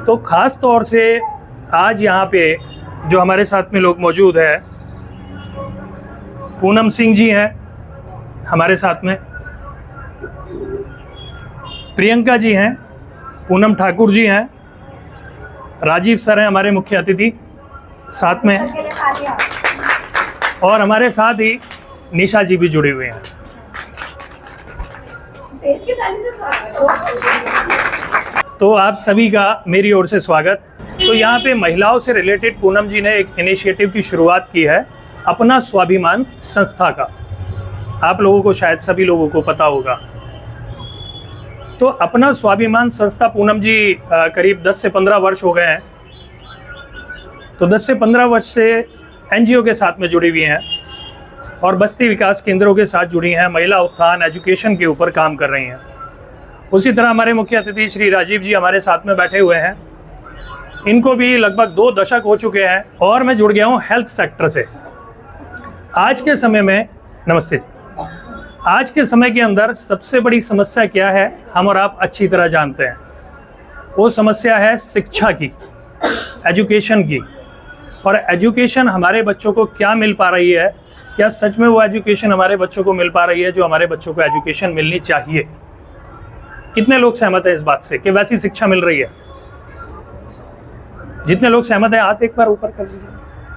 तो ख़ास तौर से आज यहाँ पे जो हमारे साथ में लोग मौजूद है, पूनम सिंह जी हैं हमारे साथ में, प्रियंका जी हैं, पूनम ठाकुर जी हैं, राजीव सर हैं हमारे मुख्य अतिथि साथ में, और हमारे साथ ही निशा जी भी जुड़े हुए हैं। तो आप सभी का मेरी ओर से स्वागत। तो यहाँ पे महिलाओं से रिलेटेड पूनम जी ने एक इनिशिएटिव की शुरुआत की है, अपना स्वाभिमान संस्था का। आप लोगों को शायद सभी लोगों को पता होगा। तो अपना स्वाभिमान संस्था पूनम जी करीब 10 से 15 वर्ष हो गए हैं। तो 10 से 15 वर्ष से एनजीओ के साथ में जुड़ी हुई हैं और बस्ती विकास केंद्रों के साथ जुड़ी हैं, महिला उत्थान एजुकेशन के ऊपर काम कर रही हैं। उसी तरह हमारे मुख्य अतिथि श्री राजीव जी हमारे साथ में बैठे हुए हैं, इनको भी लगभग 2 दशक हो चुके हैं और मैं जुड़ गया हूँ हेल्थ सेक्टर से। आज के समय में, नमस्ते, आज के समय के अंदर सबसे बड़ी समस्या क्या है हम और आप अच्छी तरह जानते हैं। वो समस्या है शिक्षा की, एजुकेशन की। और एजुकेशन हमारे बच्चों को क्या मिल पा रही है, क्या सच में वो एजुकेशन हमारे बच्चों को मिल पा रही है जो हमारे बच्चों को एजुकेशन मिलनी चाहिए? कितने लोग सहमत हैं इस बात से कि वैसी शिक्षा मिल रही है? जितने लोग सहमत हैं हाथ एक बार ऊपर कर दीजिए।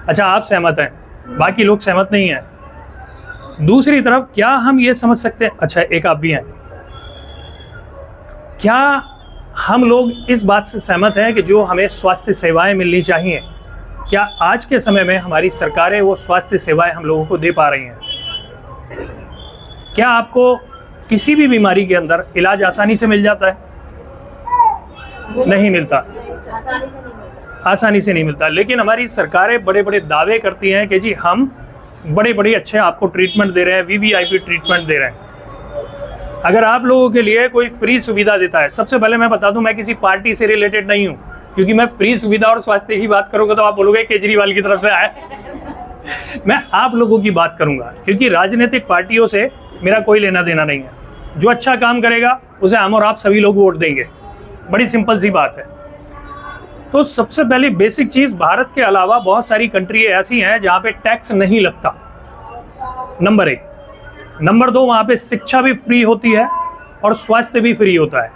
अच्छा, आप सहमत हैं, बाकी लोग सहमत नहीं हैं। दूसरी तरफ क्या हम ये समझ सकते हैं, अच्छा एक आप भी हैं, क्या हम लोग इस बात से सहमत हैं कि जो हमें स्वास्थ्य सेवाएं मिलनी चाहिए, क्या आज के समय में हमारी सरकारें वो स्वास्थ्य सेवाएं हम लोगों को दे पा रही हैं? क्या आपको किसी भी बीमारी के अंदर इलाज आसानी से मिल जाता है? नहीं मिलता, आसानी से नहीं मिलता। लेकिन हमारी सरकारें बड़े बड़े दावे करती हैं कि जी हम बड़े बड़े अच्छे आपको ट्रीटमेंट दे रहे हैं, वीवीआईपी ट्रीटमेंट दे रहे हैं। अगर आप लोगों के लिए कोई फ्री सुविधा देता है, सबसे पहले मैं बता दूं, मैं किसी पार्टी से रिलेटेड नहीं हूं, क्योंकि मैं फ्री सुविधा और स्वास्थ्य की बात करूंगा तो आप बोलोगे केजरीवाल की तरफ से आए। मैं आप लोगों की बात करूंगा, क्योंकि राजनीतिक पार्टियों से मेरा कोई लेना देना नहीं है। जो अच्छा काम करेगा उसे हम और आप सभी लोग वोट देंगे, बड़ी सिंपल सी बात है। तो सबसे पहली बेसिक चीज़, भारत के अलावा बहुत सारी कंट्री ऐसी हैं जहाँ पे टैक्स नहीं लगता, नंबर 1। नंबर 2, वहाँ पे शिक्षा भी फ्री होती है और स्वास्थ्य भी फ्री होता है।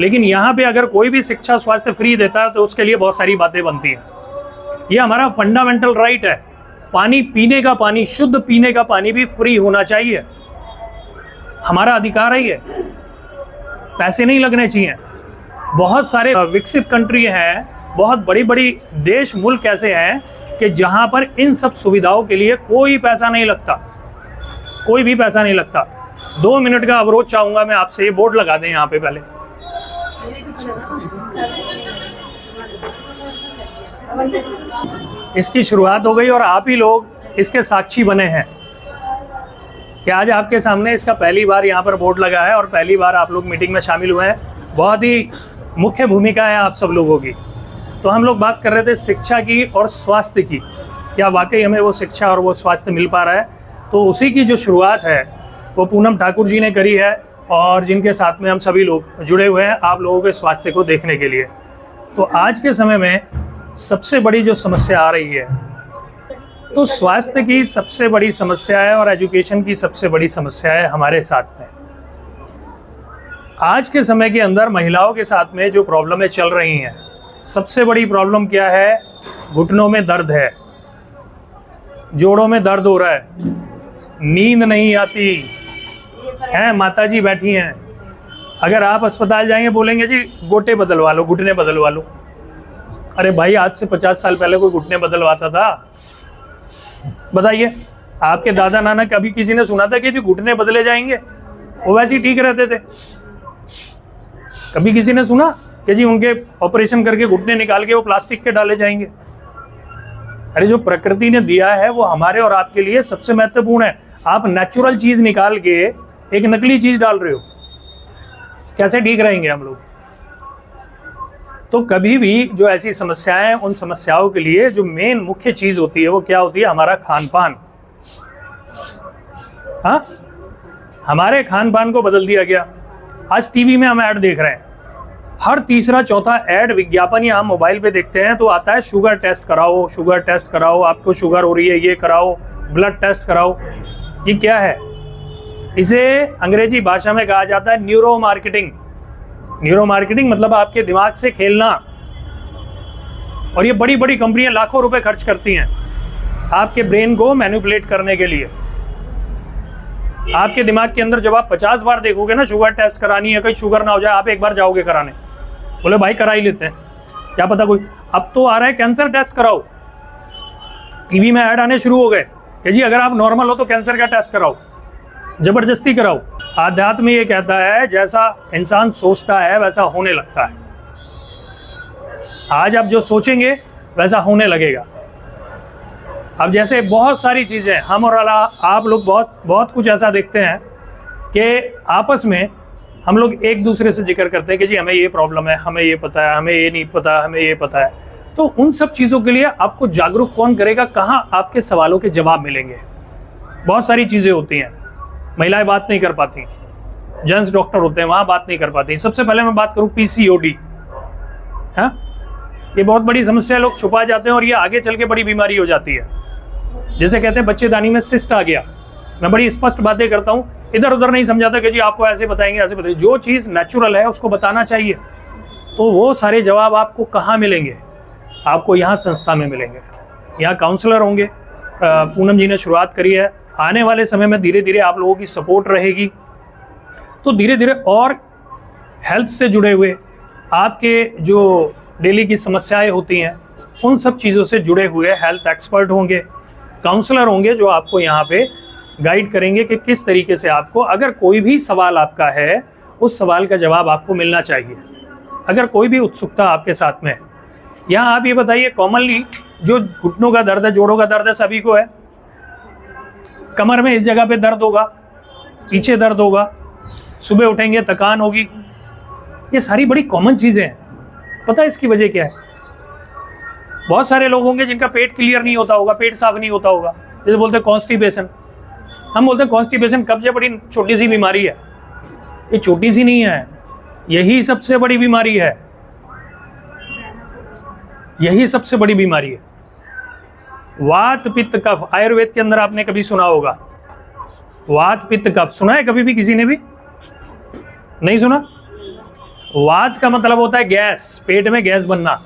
लेकिन यहाँ पे अगर कोई भी शिक्षा स्वास्थ्य फ्री देता है तो उसके लिए बहुत सारी बातें बनती हैं। ये हमारा फंडामेंटल राइट है। पानी पीने का, पानी शुद्ध पीने का पानी भी फ्री होना चाहिए, हमारा अधिकार है ये, पैसे नहीं लगने चाहिए। बहुत सारे विकसित कंट्री हैं, बहुत बड़ी बड़ी देश, मुल्क ऐसे हैं कि जहां पर इन सब सुविधाओं के लिए कोई पैसा नहीं लगता, कोई भी पैसा नहीं लगता। 2 मिनट का अवरोध चाहूंगा मैं आपसे, ये बोर्ड लगा दें यहाँ पे पहले। इसकी शुरुआत हो गई और आप ही लोग इसके साक्षी बने हैं कि आज आपके सामने इसका पहली बार यहाँ पर बोर्ड लगा है और पहली बार आप लोग मीटिंग में शामिल हुए हैं। बहुत ही मुख्य भूमिका है आप सब लोगों की। तो हम लोग बात कर रहे थे शिक्षा की और स्वास्थ्य की, क्या वाकई हमें वो शिक्षा और वो स्वास्थ्य मिल पा रहा है? तो उसी की जो शुरुआत है वो पूनम ठाकुर जी ने करी है और जिनके साथ में हम सभी लोग जुड़े हुए हैं आप लोगों के स्वास्थ्य को देखने के लिए। तो आज के समय में सबसे बड़ी जो समस्या आ रही है, तो स्वास्थ्य की सबसे बड़ी समस्या है और एजुकेशन की सबसे बड़ी समस्या है हमारे साथ में। आज के समय के अंदर महिलाओं के साथ में जो प्रॉब्लमें चल रही हैं, सबसे बड़ी प्रॉब्लम क्या है? घुटनों में दर्द है, जोड़ों में दर्द हो रहा है, नींद नहीं आती है। माताजी बैठी हैं, अगर आप अस्पताल जाएंगे बोलेंगे जी गोटे बदलवा लो, घुटने बदलवा लो। अरे भाई, आज से 50 साल पहले कोई घुटने बदलवाता था? बताइए, आपके दादा नाना कभी किसी ने सुना था कि जी घुटने बदले जाएंगे? वो वैसे ही ठीक रहते थे। कभी किसी ने सुना कि जी उनके ऑपरेशन करके घुटने निकाल के वो प्लास्टिक के डाले जाएंगे? अरे जो प्रकृति ने दिया है वो हमारे और आपके लिए सबसे महत्वपूर्ण है। आप नेचुरल चीज निकाल के एक नकली चीज डाल रहे हो, कैसे ठीक रहेंगे हम लोग? तो कभी भी जो ऐसी समस्याएं हैं, उन समस्याओं के लिए जो मेन मुख्य चीज होती है वो क्या होती है? हमारा खान पान। हाँ, हमारे खान पान को बदल दिया गया। आज टीवी में हम ऐड देख रहे हैं, हर तीसरा चौथा ऐड विज्ञापन या हम मोबाइल पे देखते हैं तो आता है शुगर टेस्ट कराओ, शुगर टेस्ट कराओ, आपको शुगर हो रही है ये कराओ, ब्लड टेस्ट कराओ। ये क्या है? इसे अंग्रेजी भाषा में कहा जाता है न्यूरो मार्केटिंग। न्यूरो मार्केटिंग मतलब आपके दिमाग से खेलना। और ये बड़ी बड़ी कंपनियां लाखों रुपए खर्च करती हैं आपके ब्रेन को मैनिपुलेट करने के लिए। आपके दिमाग के अंदर जब आप 50 बार देखोगे ना शुगर टेस्ट करानी है, कहीं शुगर ना हो जाए, आप एक बार जाओगे कराने, बोले भाई करा ही लेते हैं, क्या पता कोई। अब तो आ रहा है कैंसर टेस्ट कराओ, टीवी में ऐड आने शुरू हो गए कि जी अगर आप नॉर्मल हो तो कैंसर का टेस्ट कराओ, जबरदस्ती कराओ। आध्यात्म ये कहता है जैसा इंसान सोचता है वैसा होने लगता है। आज आप जो सोचेंगे वैसा होने लगेगा। अब जैसे बहुत सारी चीज़ें हम और आप लोग बहुत कुछ ऐसा देखते हैं कि आपस में हम लोग एक दूसरे से जिक्र करते हैं कि जी हमें ये प्रॉब्लम है, हमें ये पता है, हमें ये नहीं पता, हमें ये पता है। तो उन सब चीज़ों के लिए आपको जागरूक कौन करेगा? कहाँ आपके सवालों के जवाब मिलेंगे? बहुत सारी चीज़ें होती हैं, महिलाएं बात नहीं कर पाती, जेंट्स डॉक्टर होते हैं वहाँ बात नहीं कर पाती। सबसे पहले मैं बात करूँ PCOD। हाँ, ये बहुत बड़ी समस्या, लोग छुपा जाते हैं और ये आगे चल के बड़ी बीमारी हो जाती है। जैसे कहते हैं बच्चेदानी में सिस्ट आ गया। मैं बड़ी स्पष्ट बातें करता हूँ, इधर उधर नहीं समझाता कि जी आपको ऐसे बताएंगे ऐसे बताएंगे। जो चीज़ नेचुरल है उसको बताना चाहिए। तो वो सारे जवाब आपको कहाँ मिलेंगे? आपको यहाँ संस्था में मिलेंगे। यहाँ काउंसलर होंगे। पूनम जी ने शुरुआत करी है, आने वाले समय में धीरे धीरे आप लोगों की सपोर्ट रहेगी। तो धीरे धीरे और हेल्थ से जुड़े हुए आपके जो डेली की समस्याएं होती हैं उन सब चीज़ों से जुड़े हुए हेल्थ एक्सपर्ट होंगे, काउंसलर होंगे जो आपको यहाँ पे गाइड करेंगे कि किस तरीके से आपको, अगर कोई भी सवाल आपका है उस सवाल का जवाब आपको मिलना चाहिए। अगर कोई भी उत्सुकता आपके साथ में है, यहाँ आप ये बताइए कॉमनली जो घुटनों का दर्द है, जोड़ों का दर्द है, सभी को है। कमर में इस जगह पे दर्द होगा, पीछे दर्द होगा, सुबह उठेंगे थकान होगी, ये सारी बड़ी कॉमन चीज़ें हैं। पता है इसकी वजह क्या है? बहुत सारे लोग होंगे जिनका पेट क्लियर नहीं होता होगा, पेट साफ नहीं होता होगा, जैसे बोलते हैं कॉन्स्टिपेशन। हम बोलते हैं कॉन्स्टिपेशन कब्जे बड़ी छोटी सी बीमारी है। ये छोटी सी नहीं है, यही सबसे बड़ी बीमारी है। यही सबसे बड़ी बीमारी है। वात पित्त कफ, आयुर्वेद के अंदर आपने कभी सुना होगा वात पित्त कफ? सुना है कभी भी किसी ने भी? नहीं सुना? वात का मतलब होता है गैस, पेट में गैस बनना।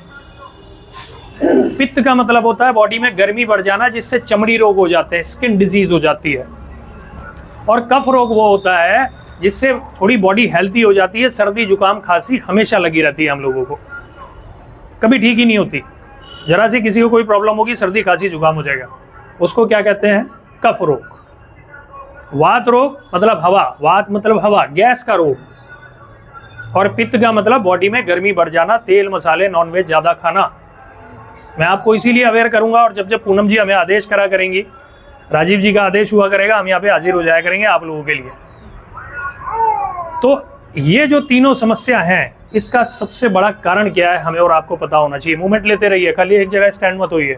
पित्त का मतलब होता है बॉडी में गर्मी बढ़ जाना, जिससे चमड़ी रोग हो जाते हैं, स्किन डिजीज हो जाती है। और कफ रोग वो होता है जिससे थोड़ी बॉडी हेल्थी हो जाती है, सर्दी जुकाम खांसी हमेशा लगी रहती है हम लोगों को, कभी ठीक ही नहीं होती। जरा से किसी को कोई प्रॉब्लम होगी, सर्दी खांसी जुकाम हो जाएगा, उसको क्या कहते हैं? कफ रोग। वात रोग मतलब हवा, वात मतलब हवा, गैस का रोग। और पित्त का मतलब बॉडी में गर्मी बढ़ जाना, तेल मसाले नॉनवेज ज़्यादा खाना। मैं आपको इसीलिए अवेयर करूंगा, और जब जब पूनम जी हमें आदेश करा करेंगी, राजीव जी का आदेश हुआ करेगा, हम यहाँ पे हाजिर हो जाया करेंगे आप लोगों के लिए। तो ये जो तीनों समस्या हैं, इसका सबसे बड़ा कारण क्या है हमें और आपको पता होना चाहिए। मूवमेंट लेते रहिए, खाली एक जगह स्टैंड मत होइए।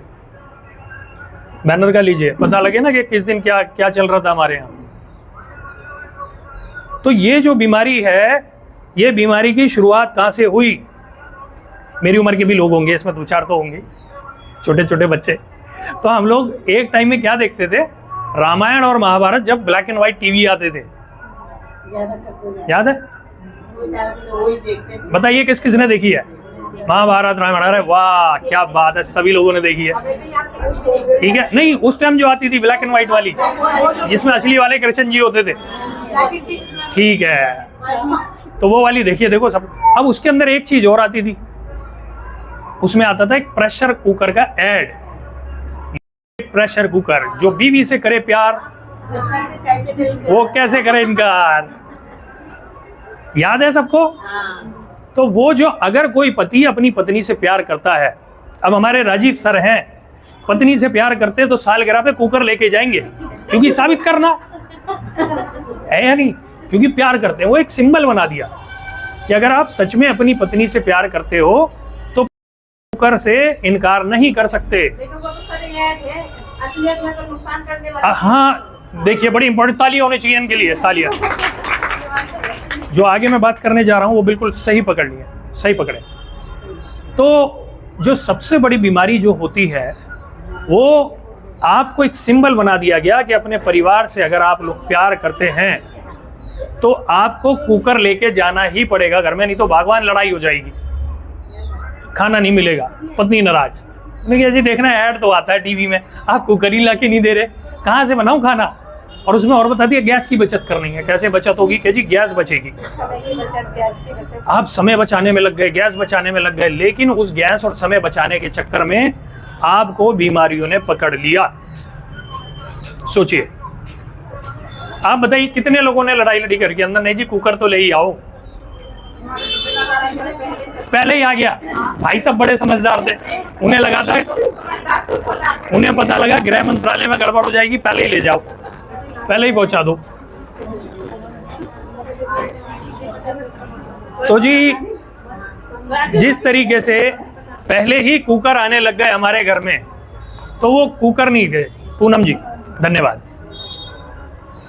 बैनर का लीजिए, पता लगे ना कि किस दिन क्या क्या चल रहा था हमारे यहाँ। तो ये जो बीमारी है, ये बीमारी की शुरुआत कहाँ से हुई? मेरी उम्र के भी लोग होंगे इसमें, 2-4 तो होंगे, छोटे छोटे बच्चे। तो हम लोग एक टाइम में क्या देखते थे? रामायण और महाभारत, जब ब्लैक एंड व्हाइट टीवी आते थे, याद है? बताइए किस किस ने देखी है महाभारत रामायण? अरे वाह क्या बात है, सभी लोगों ने देखी है। ठीक है, नहीं उस टाइम जो आती थी ब्लैक एंड व्हाइट वाली, जिसमें असली वाले कृष्ण जी होते थे, ठीक है, तो वो वाली देखिए। देखो सब। अब उसके अंदर एक चीज और आती थी, उसमें आता था एक प्रेशर कुकर का ऐड। प्रेशर कुकर जो बीवी से करे प्यार, वो कैसे करे इनकार, याद है सबको? तो वो जो, अगर कोई पति अपनी पत्नी से प्यार करता है, अब हमारे राजीव सर हैं, पत्नी से प्यार करते तो सालगिरह पे कुकर लेके जाएंगे, क्योंकि साबित करना है या नहीं, क्योंकि प्यार करते हैं। वो एक सिंबल बना दिया कि अगर आप सच में अपनी पत्नी से प्यार करते हो तो कुकर से इनकार नहीं कर सकते। हाँ देखिए, बड़ी इंपॉर्टेंट, तालियां होनी चाहिए इनके लिए, तालियां। जो आगे मैं बात करने जा रहा हूँ वो बिल्कुल सही पकड़नी है, सही पकड़े। तो जो सबसे बड़ी बीमारी जो होती है वो आपको एक सिंबल बना दिया गया कि अपने परिवार से अगर आप लोग प्यार करते हैं तो आपको कुकर लेके जाना ही पड़ेगा घर में, नहीं तो भगवान लड़ाई हो जाएगी, खाना नहीं मिलेगा, पत्नी नाराज। मैंने जी देखना ऐड तो आता है टीवी में, आप कुकर ही ला के नहीं दे रहे, कहाँ से बनाऊं खाना। और उसमें और बता दिया गैस की बचत करनी है। कैसे बचत होगी कि जी गैस बचेगी, आप समय बचाने में लग गए, गैस बचाने में लग गए, लेकिन उस गैस और समय बचाने के चक्कर में आपको बीमारियों ने पकड़ लिया। सोचिए, आप बताइए कितने लोगों ने लड़ाई लड़ी करके अंदर, नहीं जी कुकर तो ले ही आओ, पहले ही आ गया। भाई सब बड़े समझदार थे, उन्हें लगा था, उन्हें पता लगा गृह मंत्रालय में गड़बड़ हो जाएगी, पहले ही ले जाओ, पहले ही पहुंचा दो। तो जी जिस तरीके से पहले ही कुकर आने लग गए हमारे घर में, तो वो कुकर नहीं गए। पूनम जी धन्यवाद।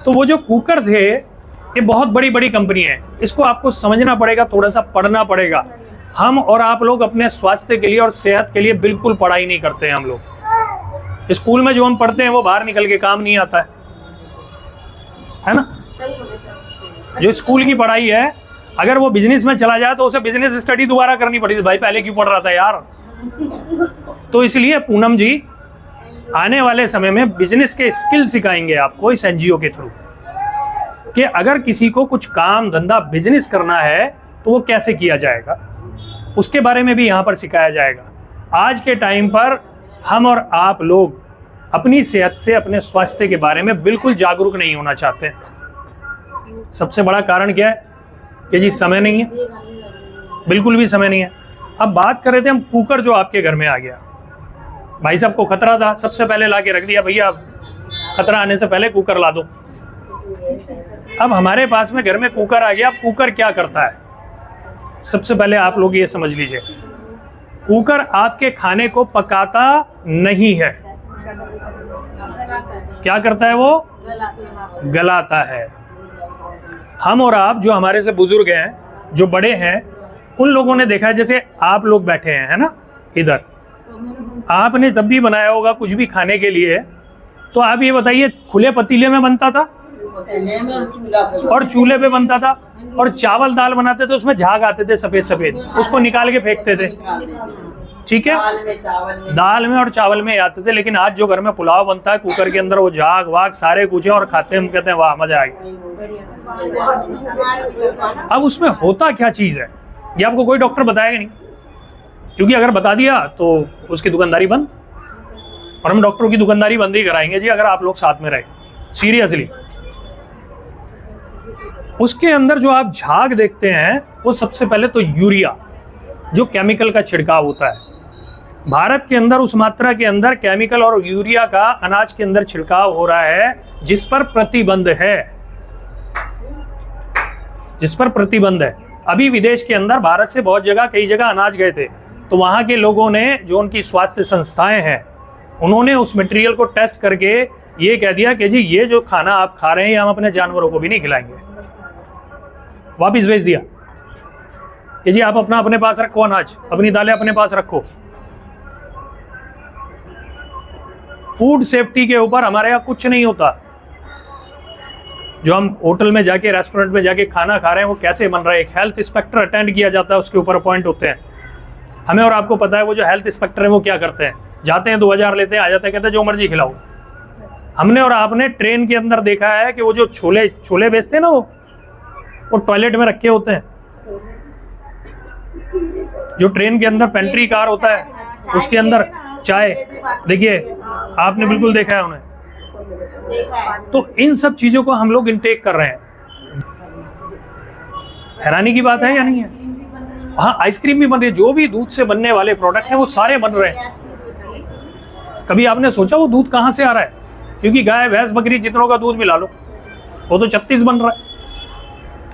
तो वो जो कुकर थे, ये बहुत बड़ी बड़ी कंपनी है, इसको आपको समझना पड़ेगा, थोड़ा सा पढ़ना पड़ेगा। हम और आप लोग अपने स्वास्थ्य के लिए और सेहत के लिए बिल्कुल पढ़ाई नहीं करते हैं। हम लोग स्कूल में जो हम पढ़ते हैं वो बाहर निकल के काम नहीं आता है ना। जो स्कूल की पढ़ाई है, अगर वो बिजनेस में चला जाए तो उसे बिजनेस स्टडी दोबारा करनी पड़ेगी, भाई पहले क्यों पढ़ रहा था यार। तो इसलिए पूनम जी आने वाले समय में बिजनेस के स्किल सिखाएंगे आपको इस एनजीओ के थ्रू, कि अगर किसी को कुछ काम धंधा बिजनेस करना है तो वो कैसे किया जाएगा, उसके बारे में भी यहाँ पर सिखाया जाएगा। आज के टाइम पर हम और आप लोग अपनी सेहत से, अपने स्वास्थ्य के बारे में बिल्कुल जागरूक नहीं होना चाहते। सबसे बड़ा कारण क्या है कि जी समय नहीं है, बिल्कुल भी समय नहीं है। अब बात कर रहे थे हम कुकर जो आपके घर में आ गया, भाई साहब को खतरा था, सबसे पहले ला के रख दिया, भैया खतरा आने से पहले कुकर ला दो। अब हमारे पास में घर में कुकर आ गया। कुकर क्या करता है, सबसे पहले आप लोग ये समझ लीजिए, कुकर आपके खाने को पकाता नहीं है। क्या करता है वो? गलाता है। हम और आप जो हमारे से बुजुर्ग हैं, जो बड़े हैं, उन लोगों ने देखा है, जैसे आप लोग बैठे हैं, है ना, इधर आपने जब भी बनाया होगा कुछ भी खाने के लिए, तो आप ये बताइए खुले पतीले में बनता था और चूल्हे पे बनता था, और चावल दाल बनाते थे उसमें झाग आते थे सफेद सफेद, उसको निकाल के फेंकते थे, ठीक है, दाल में और चावल में आते थे। लेकिन आज जो घर में पुलाव बनता है कुकर के अंदर, वो झाग वाग सारे कुछ है और खाते हैं, हम कहते हैं वाह मजा आ गया। अब उसमें होता क्या चीज है ये आपको कोई डॉक्टर बताएगा नहीं, क्योंकि अगर बता दिया तो उसकी दुकानदारी बंद, और हम डॉक्टरों की दुकानदारी बंद ही कराएंगे जी अगर आप लोग साथ में रहे, सीरियसली। उसके अंदर जो आप झाग देखते हैं वो सबसे पहले तो यूरिया, जो केमिकल का छिड़काव होता है। भारत के अंदर उस मात्रा के अंदर केमिकल और यूरिया का अनाज के अंदर छिड़काव हो रहा है जिस पर प्रतिबंध है, जिस पर प्रतिबंध है। अभी विदेश के अंदर भारत से बहुत जगह, कई जगह अनाज गए थे, तो वहां के लोगों ने, जो उनकी स्वास्थ्य संस्थाएं हैं, उन्होंने उस मटेरियल को टेस्ट करके ये कह दिया कि जी ये जो खाना आप खा रहे हैं हम अपने जानवरों को भी नहीं खिलाएंगे, वापिस भेज दिया कि जी आप अपना अपने पास रखो, अनाज अपनी दालें अपने पास रखो। फूड सेफ्टी के ऊपर हमारे यहाँ कुछ नहीं होता। जो हम होटल में जाके, रेस्टोरेंट में जाके खाना खा रहे हैं वो कैसे बन रहा है, एक हेल्थ इंस्पेक्टर अटेंड किया जाता है, उसके ऊपर अपॉइंट होते हैं। हमें और आपको पता है वो जो हेल्थ इंस्पेक्टर है वो क्या करते हैं, जाते हैं 2000 लेते हैं, आ जाते हैं, कहते हैं जो मर्जी खिलाओ। हमने और आपने ट्रेन के अंदर देखा है कि वो जो छोले बेचते हैं ना, वो टॉयलेट में रखे होते हैं। जो ट्रेन के अंदर पेंट्री कार होता है उसके अंदर चाय, देखिए आपने बिल्कुल देखा है उन्हें। तो इन सब चीजों को हम लोग इनटेक कर रहे हैं। हैरानी की बात है या नहीं है? हाँ, आइसक्रीम भी बन रही है, जो भी दूध से बनने वाले प्रोडक्ट हैं वो सारे बन रहे हैं। कभी आपने सोचा वो दूध कहाँ से आ रहा है? क्योंकि गाय भैंस बकरी जितनों का दूध मिला लो, वो तो 36 बन रहा है।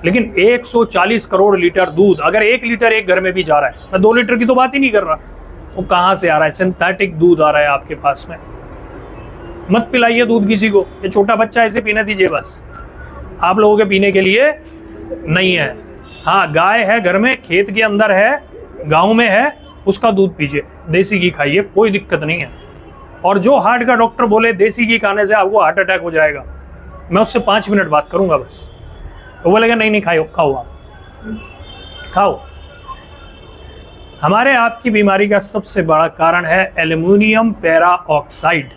लेकिन 140 करोड़ लीटर दूध, अगर 1 लीटर एक घर में भी जा रहा है, मैं 2 लीटर की तो बात ही नहीं कर रहा, वो कहाँ से आ रहा है? सिंथेटिक दूध आ रहा है आपके पास में। मत पिलाइए दूध किसी को, ये छोटा बच्चा ऐसे पीने दीजिए बस, आप लोगों के पीने के लिए नहीं है। हाँ, गाय है घर में, खेत के अंदर है, गांव में है, उसका दूध पीजिए, देसी घी खाइए, कोई दिक्कत नहीं है। और जो हार्ट का डॉक्टर बोले देसी घी खाने से आपको हार्ट अटैक हो जाएगा, मैं उससे 5 मिनट बात करूंगा बस, तो बोलेगा नहीं नहीं खाओ आप खाओ। हमारे आपकी बीमारी का सबसे बड़ा कारण है एल्युमिनियम पैरा ऑक्साइड।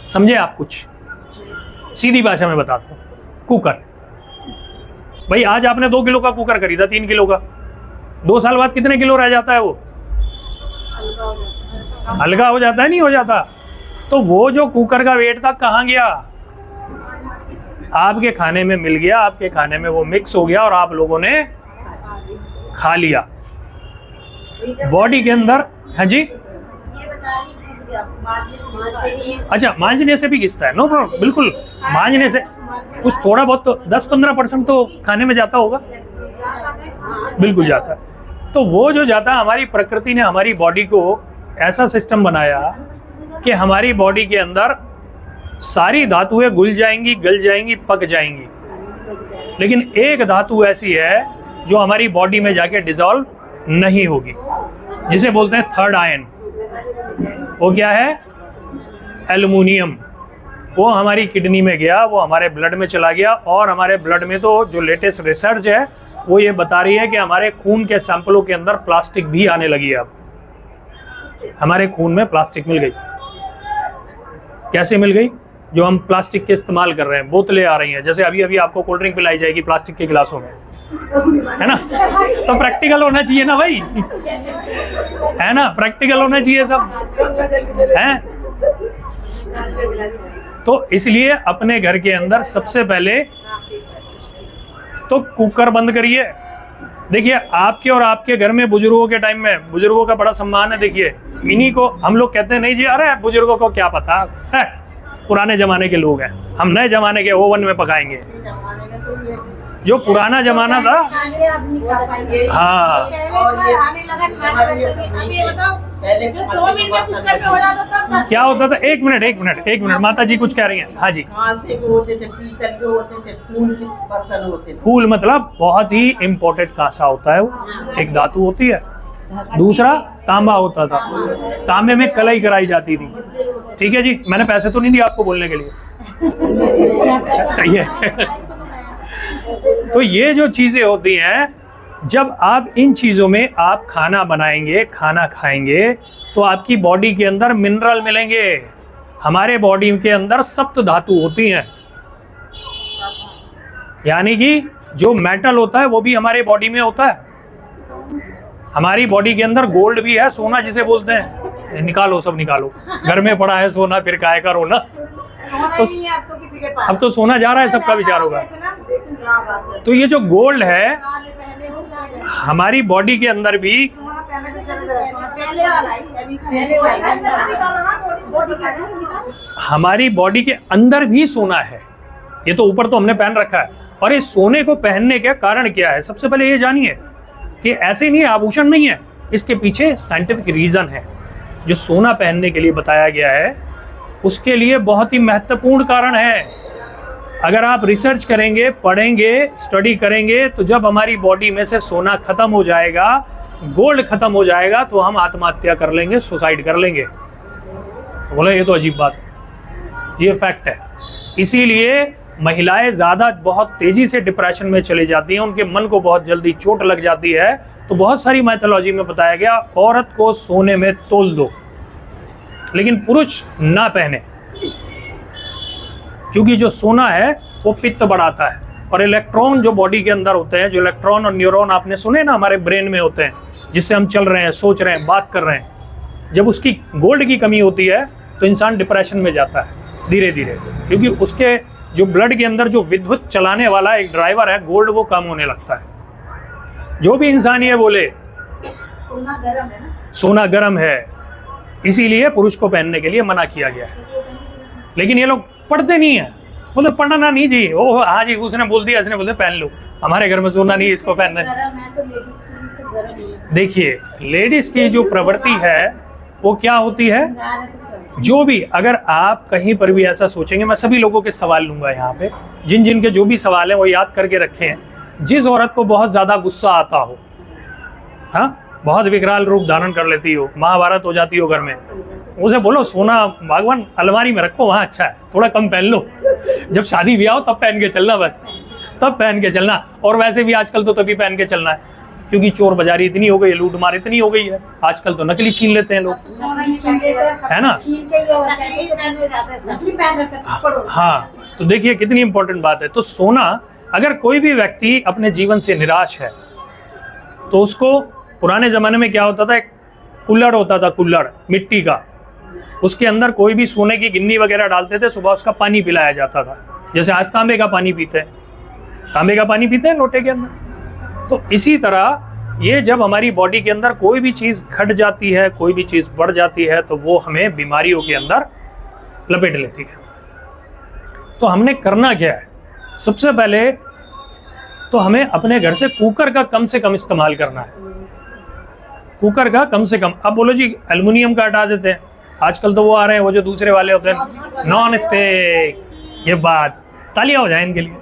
समझे आप? कुछ सीधी भाषा में बताता हूँ। कुकर, भाई आज आपने 2 किलो का कुकर खरीदा, 3 किलो का, 2 साल बाद कितने किलो रह जाता है? वो हल्का हो जाता है, नहीं हो जाता? तो वो जो कुकर का वेट था कहाँ गया? आपके खाने में मिल गया, आपके खाने में वो मिक्स हो गया और आप लोगों ने खा लिया। बॉडी के अंदर, हाँ जी, अच्छा मांजने से भी घिसता है, नो प्रॉब्लम, बिल्कुल मांजने से कुछ थोड़ा बहुत तो 10-15% तो खाने में जाता होगा, बिल्कुल जाता है। तो वो जो जाता है, हमारी प्रकृति ने हमारी बॉडी को ऐसा सिस्टम बनाया कि हमारी बॉडी के अंदर सारी धातुएं घुल जाएंगी, गल जाएंगी, पक जाएंगी, लेकिन एक धातु ऐसी है जो हमारी बॉडी में जाके डिसॉल्व नहीं होगी, जिसे बोलते हैं थर्ड आयन। वो क्या है? एल्युमिनियम। वो हमारी किडनी में गया, वो हमारे ब्लड में चला गया, और हमारे ब्लड में तो जो लेटेस्ट रिसर्च है वो ये बता रही है कि हमारे खून के सैंपलों के अंदर प्लास्टिक भी आने लगी है। अब हमारे खून में प्लास्टिक मिल गई। कैसे मिल गई? जो हम प्लास्टिक के इस्तेमाल कर रहे हैं, बोतलें आ रही हैं, जैसे अभी अभी आपको कोल्ड ड्रिंक पिलाई जाएगी प्लास्टिक के गिलासों में, है ना? तो प्रैक्टिकल होना चाहिए ना भाई, है ना? प्रैक्टिकल होना चाहिए सब, है? तो इसलिए अपने घर के अंदर सबसे पहले तो कुकर बंद करिए। देखिए आपके और आपके घर में बुजुर्गों के टाइम में बुजुर्गों का बड़ा सम्मान है। देखिए इन्हीं को हम लोग कहते हैं नहीं जी, अरे बुजुर्गों को क्या पता है, पुराने जमाने के लोग हैं, हम नए जमाने के ओवन में पकाएंगे। जो पुराना जमाना था, हाँ, क्या होता था? एक मिनट माता जी कुछ कह रही हैं। हाँ जी, होते थे, पीतल के होते थे, फूल के बर्तन होते थे। फूल मतलब बहुत ही इम्पोर्टेंट कांसा होता है, वो एक धातु होती है। दूसरा तांबा होता था, तांबे में कलाई कराई जाती थी। ठीक है जी, मैंने पैसे तो नहीं दिए आपको बोलने के लिए, सही है। तो ये जो चीजें होती हैं, जब आप इन चीजों में आप खाना बनाएंगे, खाना खाएंगे, तो आपकी बॉडी के अंदर मिनरल मिलेंगे। हमारे बॉडी के अंदर सप्त धातु होती हैं, यानी कि जो मेटल होता है वो भी हमारे बॉडी में होता है। हमारी बॉडी के अंदर गोल्ड भी है, सोना जिसे बोलते हैं। निकालो, सब निकालो, घर में पड़ा है सोना, फिर काहे का रोना। तो अब तो सोना जा रहा है, सबका विचार होगा। तो ये जो गोल्ड है हमारी बॉडी के अंदर भी, हमारी बॉडी के अंदर भी सोना है। ये तो ऊपर तो हमने पहन रखा है, और इस सोने को पहनने का कारण क्या है? सबसे पहले ये जानिए कि ऐसे नहीं है, आभूषण नहीं है, इसके पीछे साइंटिफिक रीजन है। जो सोना पहनने के लिए बताया गया है उसके लिए बहुत ही महत्वपूर्ण कारण है। अगर आप रिसर्च करेंगे, पढ़ेंगे, स्टडी करेंगे, तो जब हमारी बॉडी में से सोना खत्म हो जाएगा, गोल्ड खत्म हो जाएगा, तो हम आत्महत्या कर लेंगे, सुसाइड कर लेंगे। तो बोले ये तो अजीब बात, ये फैक्ट है। इसीलिए महिलाएं ज़्यादा बहुत तेज़ी से डिप्रेशन में चली जाती हैं, उनके मन को बहुत जल्दी चोट लग जाती है। तो बहुत सारी माइथोलॉजी में बताया गया औरत को सोने में तोल दो, लेकिन पुरुष ना पहने, क्योंकि जो सोना है वो पित्त बढ़ाता है। और इलेक्ट्रॉन जो बॉडी के अंदर होते हैं, जो इलेक्ट्रॉन और न्यूरॉन आपने सुने ना हमारे ब्रेन में होते हैं, जिससे हम चल रहे हैं, सोच रहे हैं, बात कर रहे हैं, जब उसकी गोल्ड की कमी होती है तो इंसान डिप्रेशन में जाता है धीरे धीरे, क्योंकि उसके जो ब्लड के अंदर जो विद्युत चलाने वाला एक ड्राइवर है गोल्ड, वो कम होने लगता है। जो भी इंसान ये बोले सोना गर्म है ना, सोना गर्म है, इसीलिए पुरुष को पहनने के लिए मना किया गया है। लेकिन ये लोग पढ़ते नहीं है, बोले पढ़ना नहीं जी, ओ हाँ जी, उसने बोल दिया, इसने बोलते पहन लो, हमारे घर में सोना नहीं, इसको पहनना है। देखिए लेडीज की जो प्रवृत्ति है वो क्या होती है, जो भी, अगर आप कहीं पर भी ऐसा सोचेंगे, मैं सभी लोगों के सवाल लूंगा यहाँ पे, जिन जिन के जो भी सवाल हैं वो याद करके रखे हैं। जिस औरत को बहुत ज़्यादा गुस्सा आता हो, हाँ, बहुत विकराल रूप धारण कर लेती हो, महाभारत हो जाती हो घर में, उसे बोलो सोना भगवान अलमारी में रखो, वहाँ अच्छा है, थोड़ा कम पहन लो, जब शादी ब्याह हो तब पहन के चलना, बस तब पहन के चलना। और वैसे भी आजकल तो तभी पहन के चलना है, क्योंकि चोर बाजारी इतनी हो गई है, लूट मार इतनी हो गई है, आजकल तो नकली छीन लेते हैं लोग, है ना। हाँ, तो देखिए कितनी इंपॉर्टेंट बात है। तो सोना, अगर कोई भी व्यक्ति अपने जीवन से निराश है तो उसको, पुराने ज़माने में क्या होता था, एक कुल्हड़ होता था, कुल्हड़ मिट्टी का, उसके अंदर कोई भी सोने की गिन्नी वगैरह डालते थे, सुबह उसका पानी पिलाया जाता था। जैसे आज तांबे का पानी पीते हैं, तांबे का पानी पीते हैं लोटे के अंदर। तो इसी तरह ये जब हमारी बॉडी के अंदर कोई भी चीज़ घट जाती है, कोई भी चीज़ बढ़ जाती है, तो वो हमें बीमारियों के अंदर लपेट लेती है। तो हमने करना क्या है, सबसे पहले तो हमें अपने घर से कुकर का कम से कम इस्तेमाल करना है, कुकर का कम से कम। अब बोलो जी एल्युमिनियम का हटा देते हैं, आजकल तो वो आ रहे हैं वो जो दूसरे वाले होते हैं नॉन स्टिक, ये बात तालियां हो जाए इनके लिए।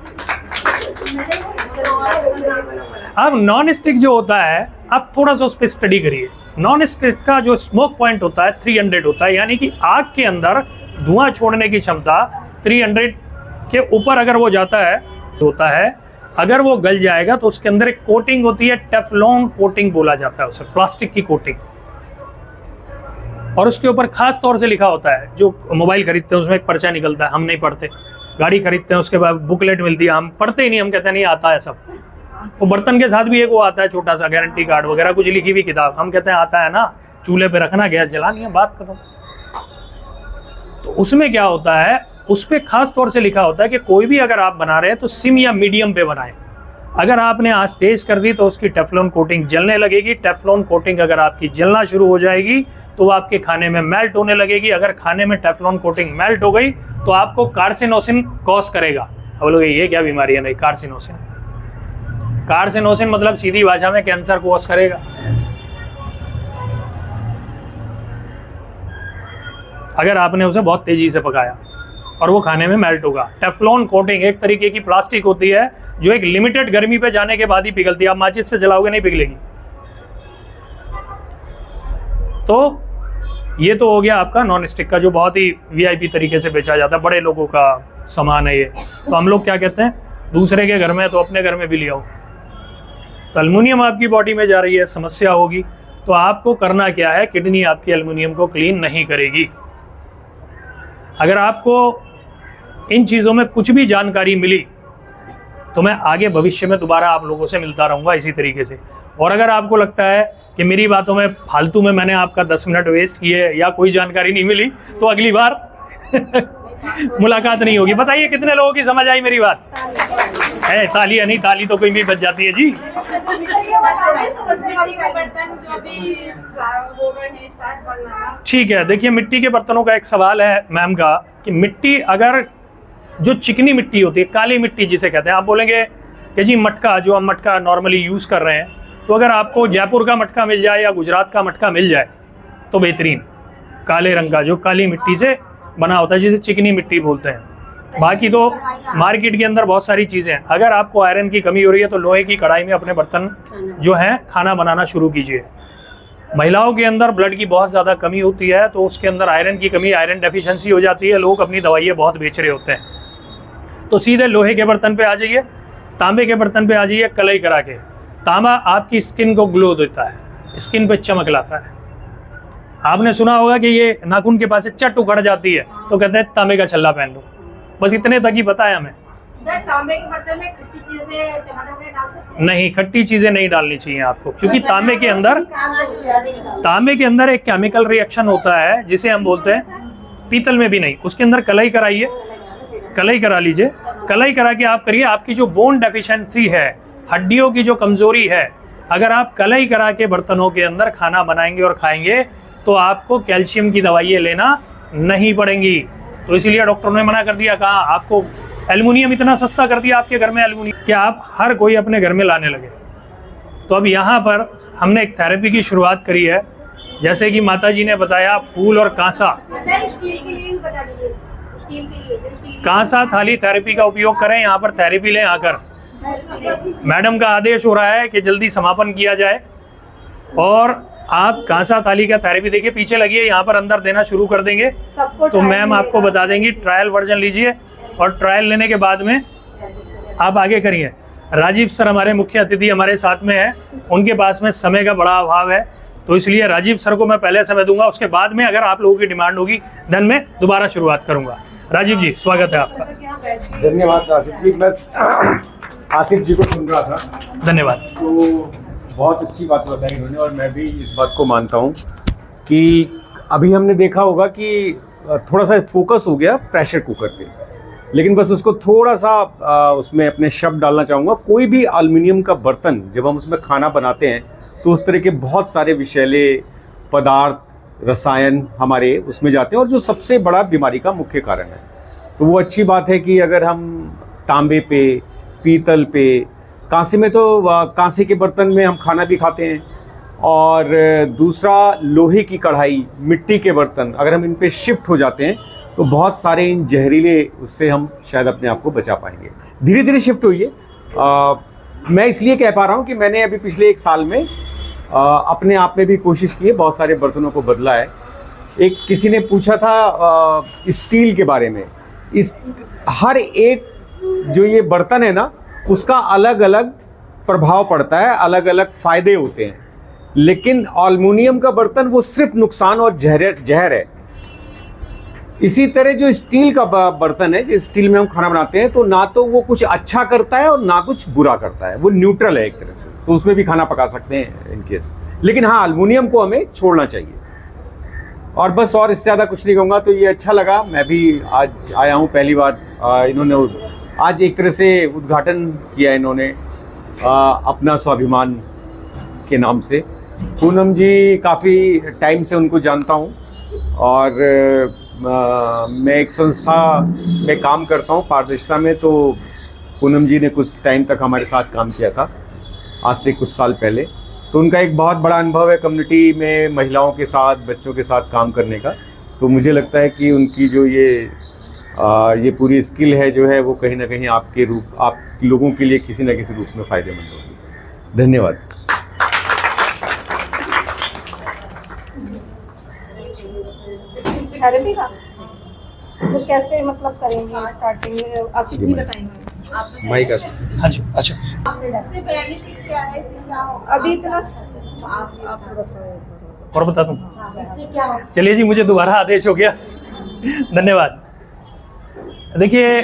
अब नॉन स्टिक जो होता है, आप थोड़ा सा उस पर स्टडी करिए। नॉन स्टिक का जो स्मोक पॉइंट होता है 300 होता है, यानी कि आग के अंदर धुआं छोड़ने की क्षमता 300 के ऊपर अगर वो जाता है होता है, अगर वो गल जाएगा तो उसके अंदर एक कोटिंग होती है, टेफ्लॉन कोटिंग बोला जाता है उसे, प्लास्टिक की कोटिंग, और उसके ऊपर खास तौर से लिखा होता है। जो मोबाइल खरीदते हैं उसमें एक पर्चा निकलता है, हम नहीं पढ़ते। गाड़ी खरीदते हैं उसके बाद बुकलेट मिलती है, हम पढ़ते ही नहीं, हम कहते हैं नहीं आता है सब। वो बर्तन के साथ भी एक वो आता है छोटा सा गारंटी कार्ड वगैरह कुछ लिखी हुई किताब, हम कहते हैं आता है ना, चूल्हे पे रखना, गैस जलानी है, बात खत्म। तो उसमें क्या होता है, उस पर खास तौर से लिखा होता है कि कोई भी अगर आप बना रहे हैं तो सिम या मीडियम पे बनाएं। अगर आपने आंच तेज कर दी तो उसकी टेफ्लॉन कोटिंग जलने लगेगी। टेफ्लॉन कोटिंग अगर आपकी जलना शुरू हो जाएगी तो वो आपके खाने में मेल्ट होने लगेगी। अगर खाने में टेफ्लॉन कोटिंग मेल्ट हो गई तो आपको कार्सिनोसिन कॉज करेगा। अब लोग ये क्या बीमारी है, नहीं कार्सिनोसिन, कार्सिनोसिन मतलब सीधी भाषा में कैंसर कॉज करेगा। अगर आपने उसे बहुत तेजी से पकाया और वो खाने में मेल्ट होगा। टेफ्लॉन कोटिंग एक तरीके की प्लास्टिक होती है जो एक लिमिटेड गर्मी पे जाने के बाद ही पिघलती है, आप माचिस से जलाओगे नहीं पिघलेगी। तो ये तो हो गया आपका नॉन स्टिक का, जो बहुत ही वीआईपी तरीके से बेचा जाता है, बड़े लोगों का सामान है ये। तो हम लोग क्या कहते हैं, दूसरे के घर में तो अपने घर में भी ले आओ। तो एल्युमिनियम आपकी बॉडी में जा रही है, समस्या होगी। तो आपको करना क्या है, किडनी आपकी एल्युमिनियम को क्लीन नहीं करेगी। अगर आपको इन चीज़ों में कुछ भी जानकारी मिली तो मैं आगे भविष्य में दोबारा आप लोगों से मिलता रहूँगा इसी तरीके से। और अगर आपको लगता है कि मेरी बातों में फालतू में मैंने आपका 10 मिनट वेस्ट किए या कोई जानकारी नहीं मिली, तो अगली बार मुलाकात नहीं होगी। बताइए कितने लोगों की समझ आई मेरी बात? है ताली है, नहीं ताली तो कोई भी बच जाती है जी। ठीक है, देखिए मिट्टी के बर्तनों का एक सवाल है मैम का कि मिट्टी अगर जो चिकनी मिट्टी होती है, काली मिट्टी जिसे कहते हैं, आप बोलेंगे कि जी मटका, जो हम मटका नॉर्मली यूज़ कर रहे हैं, तो अगर आपको जयपुर का मटका मिल जाए या गुजरात का मटका मिल जाए तो बेहतरीन, काले रंग का जो काली मिट्टी से बना होता है जिसे चिकनी मिट्टी बोलते हैं। बाकी तो मार्केट के अंदर बहुत सारी चीज़ें हैं। अगर आपको आयरन की कमी हो रही है तो लोहे की कढ़ाई में अपने बर्तन जो हैं खाना बनाना शुरू कीजिए। महिलाओं के अंदर ब्लड की बहुत ज़्यादा कमी होती है तो उसके अंदर आयरन की कमी, आयरन डेफिशिएंसी हो जाती है, लोग अपनी दवाइयाँ बहुत बेच रहे होते हैं। तो सीधे लोहे के बर्तन पे आ जाइए, तांबे के बर्तन पे आ जाइए, कलई करा के। तांबा आपकी स्किन को ग्लो देता है, स्किन पे चमक लाता है। आपने सुना होगा कि ये नाखून के पास से चट उखड़ जाती है तो कहते हैं तांबे का छल्ला पहन लो। बस इतने तक ही पता है हमें। तांबे के बर्तन में खट्टी चीजें, टमाटर वगैरह डाल सकते हैं? नहीं, खट्टी चीज़ें नहीं डालनी चाहिए आपको, क्योंकि तांबे के अंदर एक केमिकल रिएक्शन होता है जिसे हम बोलते हैं, पीतल में भी नहीं, उसके अंदर कलई कराइए, कलई करा लीजिए। कलई करा के आप करिए, आपकी जो बोन डेफिशिएंसी है, हड्डियों की जो कमजोरी है, अगर आप कलई करा के बर्तनों के अंदर खाना बनाएंगे और खाएंगे तो आपको कैल्शियम की दवाइयाँ लेना नहीं पड़ेंगी। तो इसीलिए डॉक्टर ने मना कर दिया, कहा आपको एल्युमिनियम इतना सस्ता कर दिया आपके घर में एल्युमिनियम कि आप हर कोई अपने घर में लाने लगे। तो अब यहाँ पर हमने एक थेरेपी की शुरुआत करी है, जैसे कि माता जी ने बताया, फूल और कांसा, कांसा थाली थेरेपी का उपयोग करें। यहाँ पर थेरेपी लें आकर, मैडम का आदेश हो रहा है कि जल्दी समापन किया जाए। और आप कांसा थाली का थेरेपी देखिए पीछे लगी है, यहाँ पर अंदर देना शुरू कर देंगे तो मैम आपको बता देंगी। ट्रायल वर्जन लीजिए और ट्रायल लेने के बाद में आप आगे करिए। राजीव सर हमारे मुख्य अतिथि हमारे साथ में है, उनके पास में समय का बड़ा अभाव है, तो इसलिए राजीव सर को मैं पहले समय दूंगा, उसके बाद में अगर आप लोगों की डिमांड होगी देन मैं दोबारा शुरुआत करूंगा। राजीव जी स्वागत है आपका। धन्यवाद आसिफ जी, बस आसिफ जी को सुन रहा था। धन्यवाद। तो बहुत अच्छी बात बताई इन्होंने और मैं भी इस बात को मानता हूँ कि अभी हमने देखा होगा कि थोड़ा सा फोकस हो गया प्रेशर कुकर पे, लेकिन बस उसको थोड़ा सा उसमें अपने शब्द डालना चाहूँगा। कोई भी एल्युमिनियम का बर्तन जब हम उसमें खाना बनाते हैं तो उस तरह के बहुत सारे विषैले पदार्थ, रसायन हमारे उसमें जाते हैं और जो सबसे बड़ा बीमारी का मुख्य कारण है। तो वो अच्छी बात है कि अगर हम तांबे पे, पीतल पे, कांसे में तो कांसे के बर्तन में हम खाना भी खाते हैं, और दूसरा लोहे की कढ़ाई, मिट्टी के बर्तन, अगर हम इन पे शिफ्ट हो जाते हैं तो बहुत सारे इन जहरीले उससे हम शायद अपने आप को बचा पाएंगे। धीरे धीरे शिफ्ट होइए। मैं इसलिए कह पा रहा हूँ कि मैंने अभी पिछले 1 साल में अपने आप में भी कोशिश की है, बहुत सारे बर्तनों को बदला है। एक किसी ने पूछा था स्टील के बारे में। इस हर एक जो ये बर्तन है ना, उसका अलग अलग प्रभाव पड़ता है, अलग अलग फ़ायदे होते हैं, लेकिन एल्युमिनियम का बर्तन वो सिर्फ नुकसान और जहर है। इसी तरह जो स्टील का बर्तन है, जो स्टील में हम खाना बनाते हैं, तो ना तो वो कुछ अच्छा करता है और ना कुछ बुरा करता है, वो न्यूट्रल है एक तरह से, तो उसमें भी खाना पका सकते हैं इन केस। लेकिन हाँ, एल्युमिनियम को हमें छोड़ना चाहिए। और बस, और इससे ज़्यादा कुछ नहीं कहूँगा। तो ये अच्छा लगा, मैं भी आज आया हूँ पहली बार। इन्होंने आज एक तरह से उद्घाटन किया इन्होंने अपना स्वाभिमान के नाम से। पूनम जी काफ़ी टाइम से उनको जानता हूँ और मैं एक संस्था में काम करता हूँ पारदर्शिता में, तो पूनम जी ने कुछ टाइम तक हमारे साथ काम किया था, आज से कुछ साल पहले। तो उनका एक बहुत बड़ा अनुभव है कम्युनिटी में महिलाओं के साथ, बच्चों के साथ काम करने का। तो मुझे लगता है कि उनकी जो ये पूरी स्किल है जो है, वो कहीं ना कहीं आप लोगों के लिए किसी न किसी रूप में फ़ायदेमंद होगी। धन्यवाद। थेरेपी का तो कैसे मतलब करेंगे स्टार्टिंग में, आसिफ जी बताएंगे। माइक हाँ जी। अच्छा, इससे बेनिफिट क्या है, इससे क्या होगा? अभी इतना आप थोड़ा सा और बता दूँ? इससे क्या होगा? चलिए जी, मुझे दोबारा आदेश हो गया। धन्यवाद। देखिए,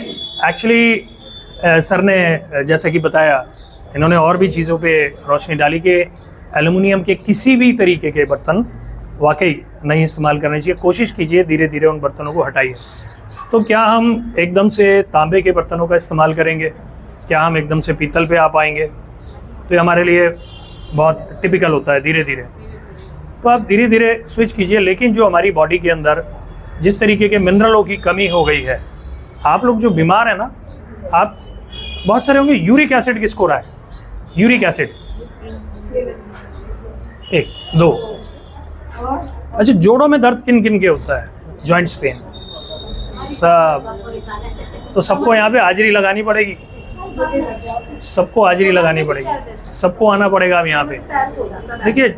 एक्चुअली सर ने जैसा कि बताया, इन्होंने और भी चीज़ों पे रोशनी डाली कि एल्युमिनियम के किसी भी तरीके के बर्तन वाकई नहीं इस्तेमाल करने चाहिए। कोशिश कीजिए धीरे धीरे उन बर्तनों को हटाइए। तो क्या हम एकदम से तांबे के बर्तनों का इस्तेमाल करेंगे? क्या हम एकदम से पीतल पे आ पाएंगे? तो ये हमारे लिए बहुत टिपिकल होता है धीरे धीरे। तो आप धीरे धीरे स्विच कीजिए। लेकिन जो हमारी बॉडी के अंदर जिस तरीके के मिनरलों की कमी हो गई है, आप लोग जो बीमार हैं ना, आप बहुत सारे होंगे। यूरिक एसिड किसको रहा है? Uric acid 1 2। अच्छा, जोड़ों में दर्द किन किन के होता है? जॉइंट्स पेन सब। तो सबको यहाँ पे हाजिरी लगानी पड़ेगी, सबको हाजिरी लगानी पड़ेगी, सबको आना पड़ेगा। अब यहाँ पे देखिए,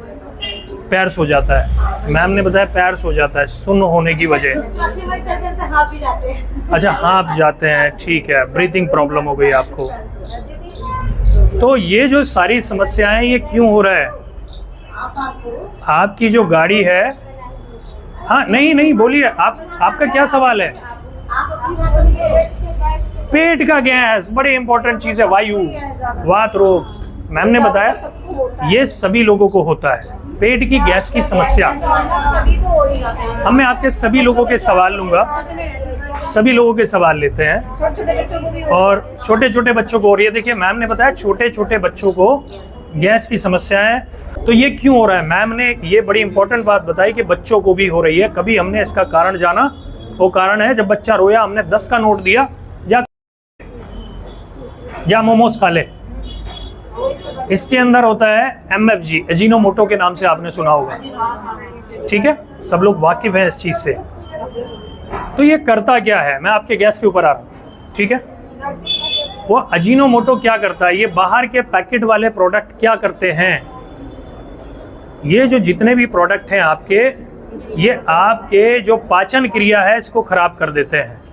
पैर सो जाता है, मैम ने बताया पैर सो जाता है सुन्न होने की वजह। अच्छा, हाँफ जाते हैं, ठीक है। ब्रीथिंग प्रॉब्लम हो गई आपको। तो ये जो सारी समस्याएं, ये क्यों हो रहा है? आपकी जो गाड़ी है, हाँ नहीं बोलिए, आपका क्या सवाल है? पेट का गैस बड़ी इंपॉर्टेंट चीज़ है। वायु, वात रोग, मैम ने बताया ये सभी लोगों को होता है, पेट की गैस की समस्या। अब मैं आपके सभी लोगों के सवाल लूँगा, सभी लोगों के सवाल लेते हैं। और छोटे छोटे बच्चों को हो रही है। देखिए, मैम ने बताया छोटे छोटे बच्चों को गैस की समस्या है। तो ये क्यों हो रहा है? मैम ने ये बड़ी इंपॉर्टेंट बात बताई कि बच्चों को भी हो रही है। कभी हमने इसका कारण जाना? वो कारण है जब बच्चा रोया, हमने 10 का नोट दिया, जा मोमोज खा ले। इसके अंदर होता है MFG, अजीनोमोटो के नाम से आपने सुना होगा, ठीक है? सब लोग वाकिफ हैं इस चीज़ से। तो ये करता क्या है? मैं आपके गैस के ऊपर आ रहा हूँ, ठीक है? वो अजीनोमोटो क्या करता है, ये बाहर के पैकेट वाले प्रोडक्ट क्या करते हैं, ये जो जितने भी प्रोडक्ट हैं आपके, ये आपके जो पाचन क्रिया है इसको खराब कर देते हैं।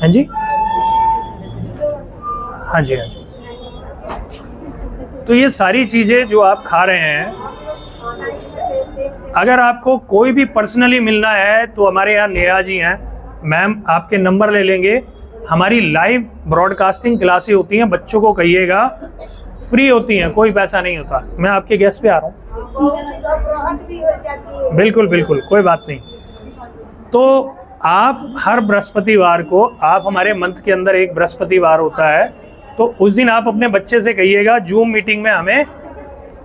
हाँ जी, हाँ जी, हाँ जी। तो ये सारी चीज़ें जो आप खा रहे हैं, अगर आपको कोई भी पर्सनली मिलना है तो हमारे यहाँ नेहा जी हैं, मैम आपके नंबर ले लेंगे। हमारी लाइव ब्रॉडकास्टिंग क्लासें होती हैं, बच्चों को कहिएगा, फ्री होती हैं, कोई पैसा नहीं होता। मैं आपके गेस्ट पे आ रहा हूँ। बिल्कुल बिल्कुल, कोई बात नहीं। तो आप हर बृहस्पतिवार को, आप हमारे मंथ के अंदर एक बृहस्पतिवार होता है, तो उस दिन आप अपने बच्चे से कहिएगा जूम मीटिंग में हमें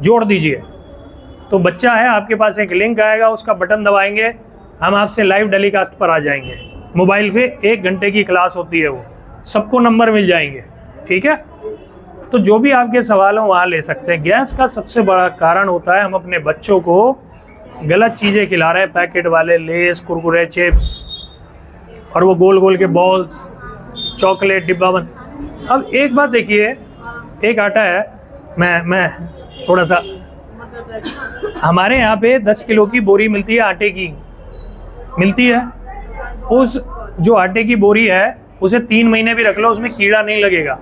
जोड़ दीजिए। तो बच्चा है, आपके पास एक लिंक आएगा, उसका बटन दबाएंगे, हम आपसे लाइव टेलीकास्ट पर आ जाएंगे। मोबाइल पे 1 घंटे की क्लास होती है, वो सबको नंबर मिल जाएंगे, ठीक है। तो जो भी आपके सवाल हो वहाँ ले सकते हैं। गैस का सबसे बड़ा कारण होता है हम अपने बच्चों को गलत चीज़ें खिला रहे हैं, पैकेट वाले लेस, कुरकुरे, चिप्स, और वो गोल गोल के बॉल्स, चॉकलेट डिब्बा बंद। अब एक बात देखिए, एक आटा है, मैं थोड़ा सा, हमारे यहाँ पे 10 किलो की बोरी मिलती है, आटे की मिलती है। उस जो आटे की बोरी है उसे 3 महीने भी रख लो, उसमें कीड़ा नहीं लगेगा,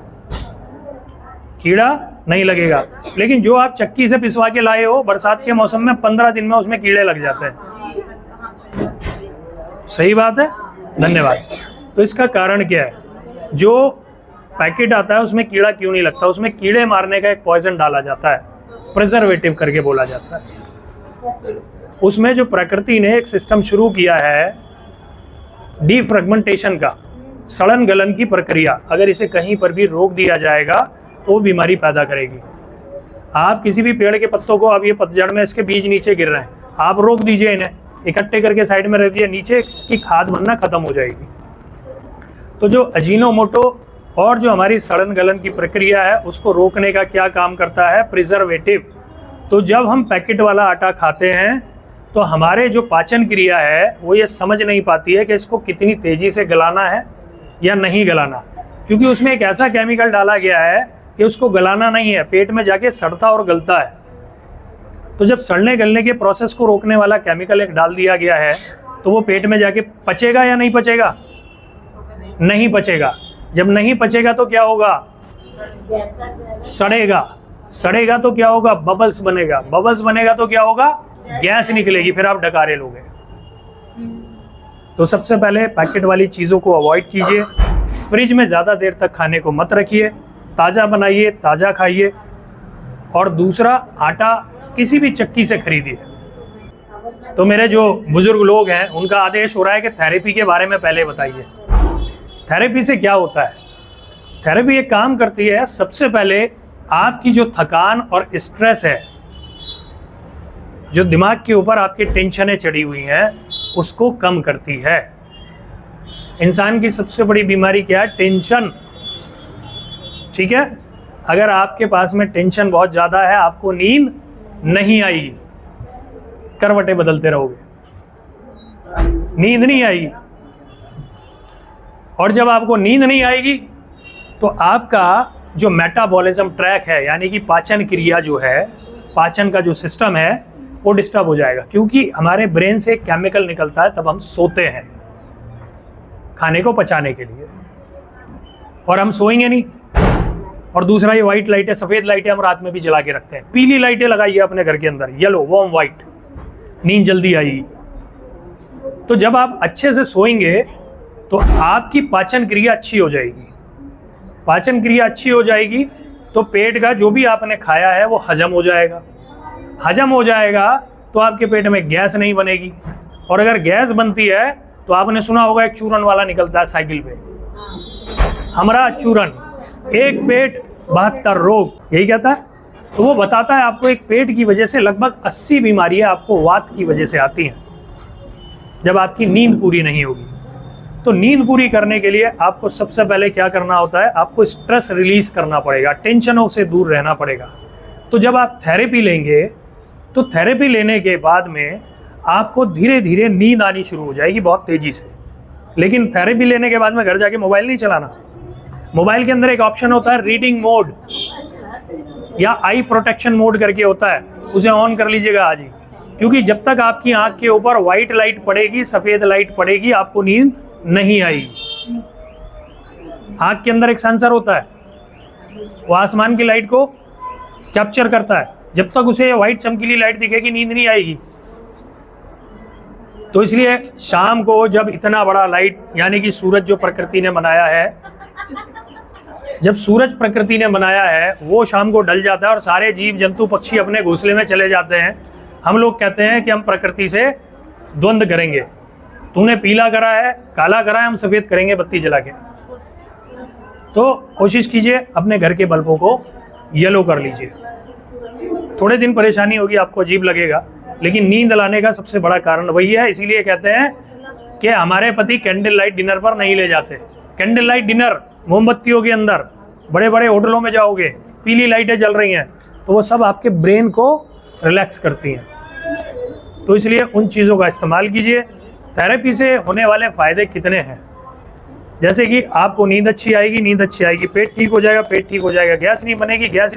कीड़ा नहीं लगेगा। लेकिन जो आप चक्की से पिसवा के लाए हो, बरसात के मौसम में 15 दिन में उसमें कीड़े लग जाते हैं। सही बात है, धन्यवाद। तो इसका कारण क्या है, जो पैकेट आता है उसमें कीड़ा क्यों नहीं लगता, उसमें कीड़े मारने का एक पॉइजन डाला जाता है, प्रिजर्वेटिव करके बोला जाता है। उसमें जो प्रकृति ने एक सिस्टम शुरू किया है डीफ्रेगमेंटेशन का, सड़न गलन की प्रक्रिया, अगर इसे कहीं पर भी रोक दिया जाएगा तो बीमारी पैदा करेगी। आप किसी भी पेड़ के पत्तों को, अब ये पतझड़ में इसके बीज नीचे गिर रहे हैं, आप रोक दीजिए, इन्हें इकट्ठे करके साइड में रख दिया, नीचे इसकी खाद बनना खत्म हो जाएगी। तो जो अजीनोमोटो और जो हमारी सड़न गलन की प्रक्रिया है उसको रोकने का क्या काम करता है, प्रिजर्वेटिव। तो जब हम पैकेट वाला आटा खाते हैं तो हमारे जो पाचन क्रिया है वो ये समझ नहीं पाती है कि इसको कितनी तेज़ी से गलाना है या नहीं गलाना, क्योंकि उसमें एक ऐसा केमिकल डाला गया है कि उसको गलाना नहीं है, पेट में जाके सड़ता और गलता है। तो जब सड़ने गलने के प्रोसेस को रोकने वाला केमिकल एक डाल दिया गया है तो वो पेट में जाके पचेगा या नहीं पचेगा, नहीं पचेगा। जब नहीं पचेगा तो क्या होगा, सड़ेगा, सड़ेगा तो क्या होगा, बबल्स बनेगा, बबल्स बनेगा तो क्या होगा, गैस निकलेगी, फिर आप डकारे लोगे। तो सबसे पहले पैकेट वाली चीज़ों को अवॉइड कीजिए, फ्रिज में ज़्यादा देर तक खाने को मत रखिए, ताज़ा बनाइए, ताज़ा खाइए। और दूसरा, आटा किसी भी चक्की से खरीदिए। तो मेरे जो बुजुर्ग लोग हैं उनका आदेश हो रहा है कि थेरेपी के बारे में पहले बताइए। थेरेपी से क्या होता है, थेरेपी एक काम करती है, सबसे पहले आपकी जो थकान और स्ट्रेस है, जो दिमाग के ऊपर आपकी टेंशनें चढ़ी हुई हैं, उसको कम करती है। इंसान की सबसे बड़ी बीमारी क्या है, टेंशन, ठीक है। अगर आपके पास में टेंशन बहुत ज़्यादा है, आपको नींद नहीं आएगी, करवटें बदलते रहोगे, नींद नहीं आएगी। और जब आपको नींद नहीं आएगी तो आपका जो मेटाबॉलिज्म ट्रैक है, यानी कि पाचन क्रिया जो है, पाचन का जो सिस्टम है वो डिस्टर्ब हो जाएगा, क्योंकि हमारे ब्रेन से एक केमिकल निकलता है तब हम सोते हैं खाने को पचाने के लिए, और हम सोएंगे नहीं। और दूसरा, ये वाइट लाइटें, सफ़ेद लाइटें हम रात में भी जला के रखते हैं, पीली लाइटें लगाइए अपने घर के अंदर, येलो, वार्म वाइट, नींद जल्दी आएगी। तो जब आप अच्छे से सोएंगे तो आपकी पाचन क्रिया अच्छी हो जाएगी। पाचन क्रिया अच्छी हो जाएगी तो पेट का जो भी आपने खाया है वो हजम हो जाएगा। हजम हो जाएगा तो आपके पेट में गैस नहीं बनेगी, और अगर गैस बनती है तो आपने सुना होगा एक चूरन वाला निकलता है साइकिल पे, हमारा चूरन, एक पेट 72 रोग, यही कहता है। तो वो बताता है आपको एक पेट की वजह से लगभग 80 बीमारियां आपको वात की वजह से आती हैं, जब आपकी नींद पूरी नहीं होगी। तो नींद पूरी करने के लिए आपको सबसे पहले क्या करना होता है, आपको स्ट्रेस रिलीज करना पड़ेगा, टेंशनों से दूर रहना पड़ेगा। तो जब आप थेरेपी लेंगे तो थेरेपी लेने के बाद में आपको धीरे धीरे नींद आनी शुरू हो जाएगी, बहुत तेज़ी से। लेकिन थेरेपी लेने के बाद में घर जाके मोबाइल नहीं चलाना। मोबाइल के अंदर एक ऑप्शन होता है रीडिंग मोड या आई प्रोटेक्शन मोड करके होता है, उसे ऑन कर लीजिएगा आज ही, क्योंकि जब तक आपकी आंख के ऊपर व्हाइट लाइट पड़ेगी, सफ़ेद लाइट पड़ेगी, आपको नींद नहीं आएगी। आंख के अंदर एक सेंसर होता है, वो आसमान की लाइट को कैप्चर करता है, जब तक उसे व्हाइट चमकीली लाइट दिखेगी नींद नहीं आएगी। तो इसलिए शाम को जब इतना बड़ा लाइट, यानी कि सूरज जो प्रकृति ने बनाया है, जब सूरज प्रकृति ने बनाया है वो शाम को ढल जाता है और सारे जीव जंतु पक्षी अपने घोंसले में चले जाते हैं। हम लोग कहते हैं कि हम प्रकृति से द्वंद्व करेंगे, तूने पीला करा है, काला करा है, हम सफ़ेद करेंगे बत्ती जला के। तो कोशिश कीजिए अपने घर के बल्बों को येलो कर लीजिए। थोड़े दिन परेशानी होगी, आपको अजीब लगेगा, लेकिन नींद लाने का सबसे बड़ा कारण वही है। इसीलिए कहते हैं कि हमारे पति कैंडल लाइट डिनर पर नहीं ले जाते। कैंडल लाइट डिनर, मोमबत्तियों के अंदर बड़े बड़े होटलों में जाओगे, पीली लाइटें जल रही हैं, तो वो सब आपके ब्रेन को रिलैक्स करती हैं। तो इसलिए उन चीज़ों का इस्तेमाल कीजिए। थेरेपी से होने वाले फ़ायदे कितने हैं, जैसे कि आपको नींद अच्छी आएगी, पेट ठीक हो जाएगा, गैस नहीं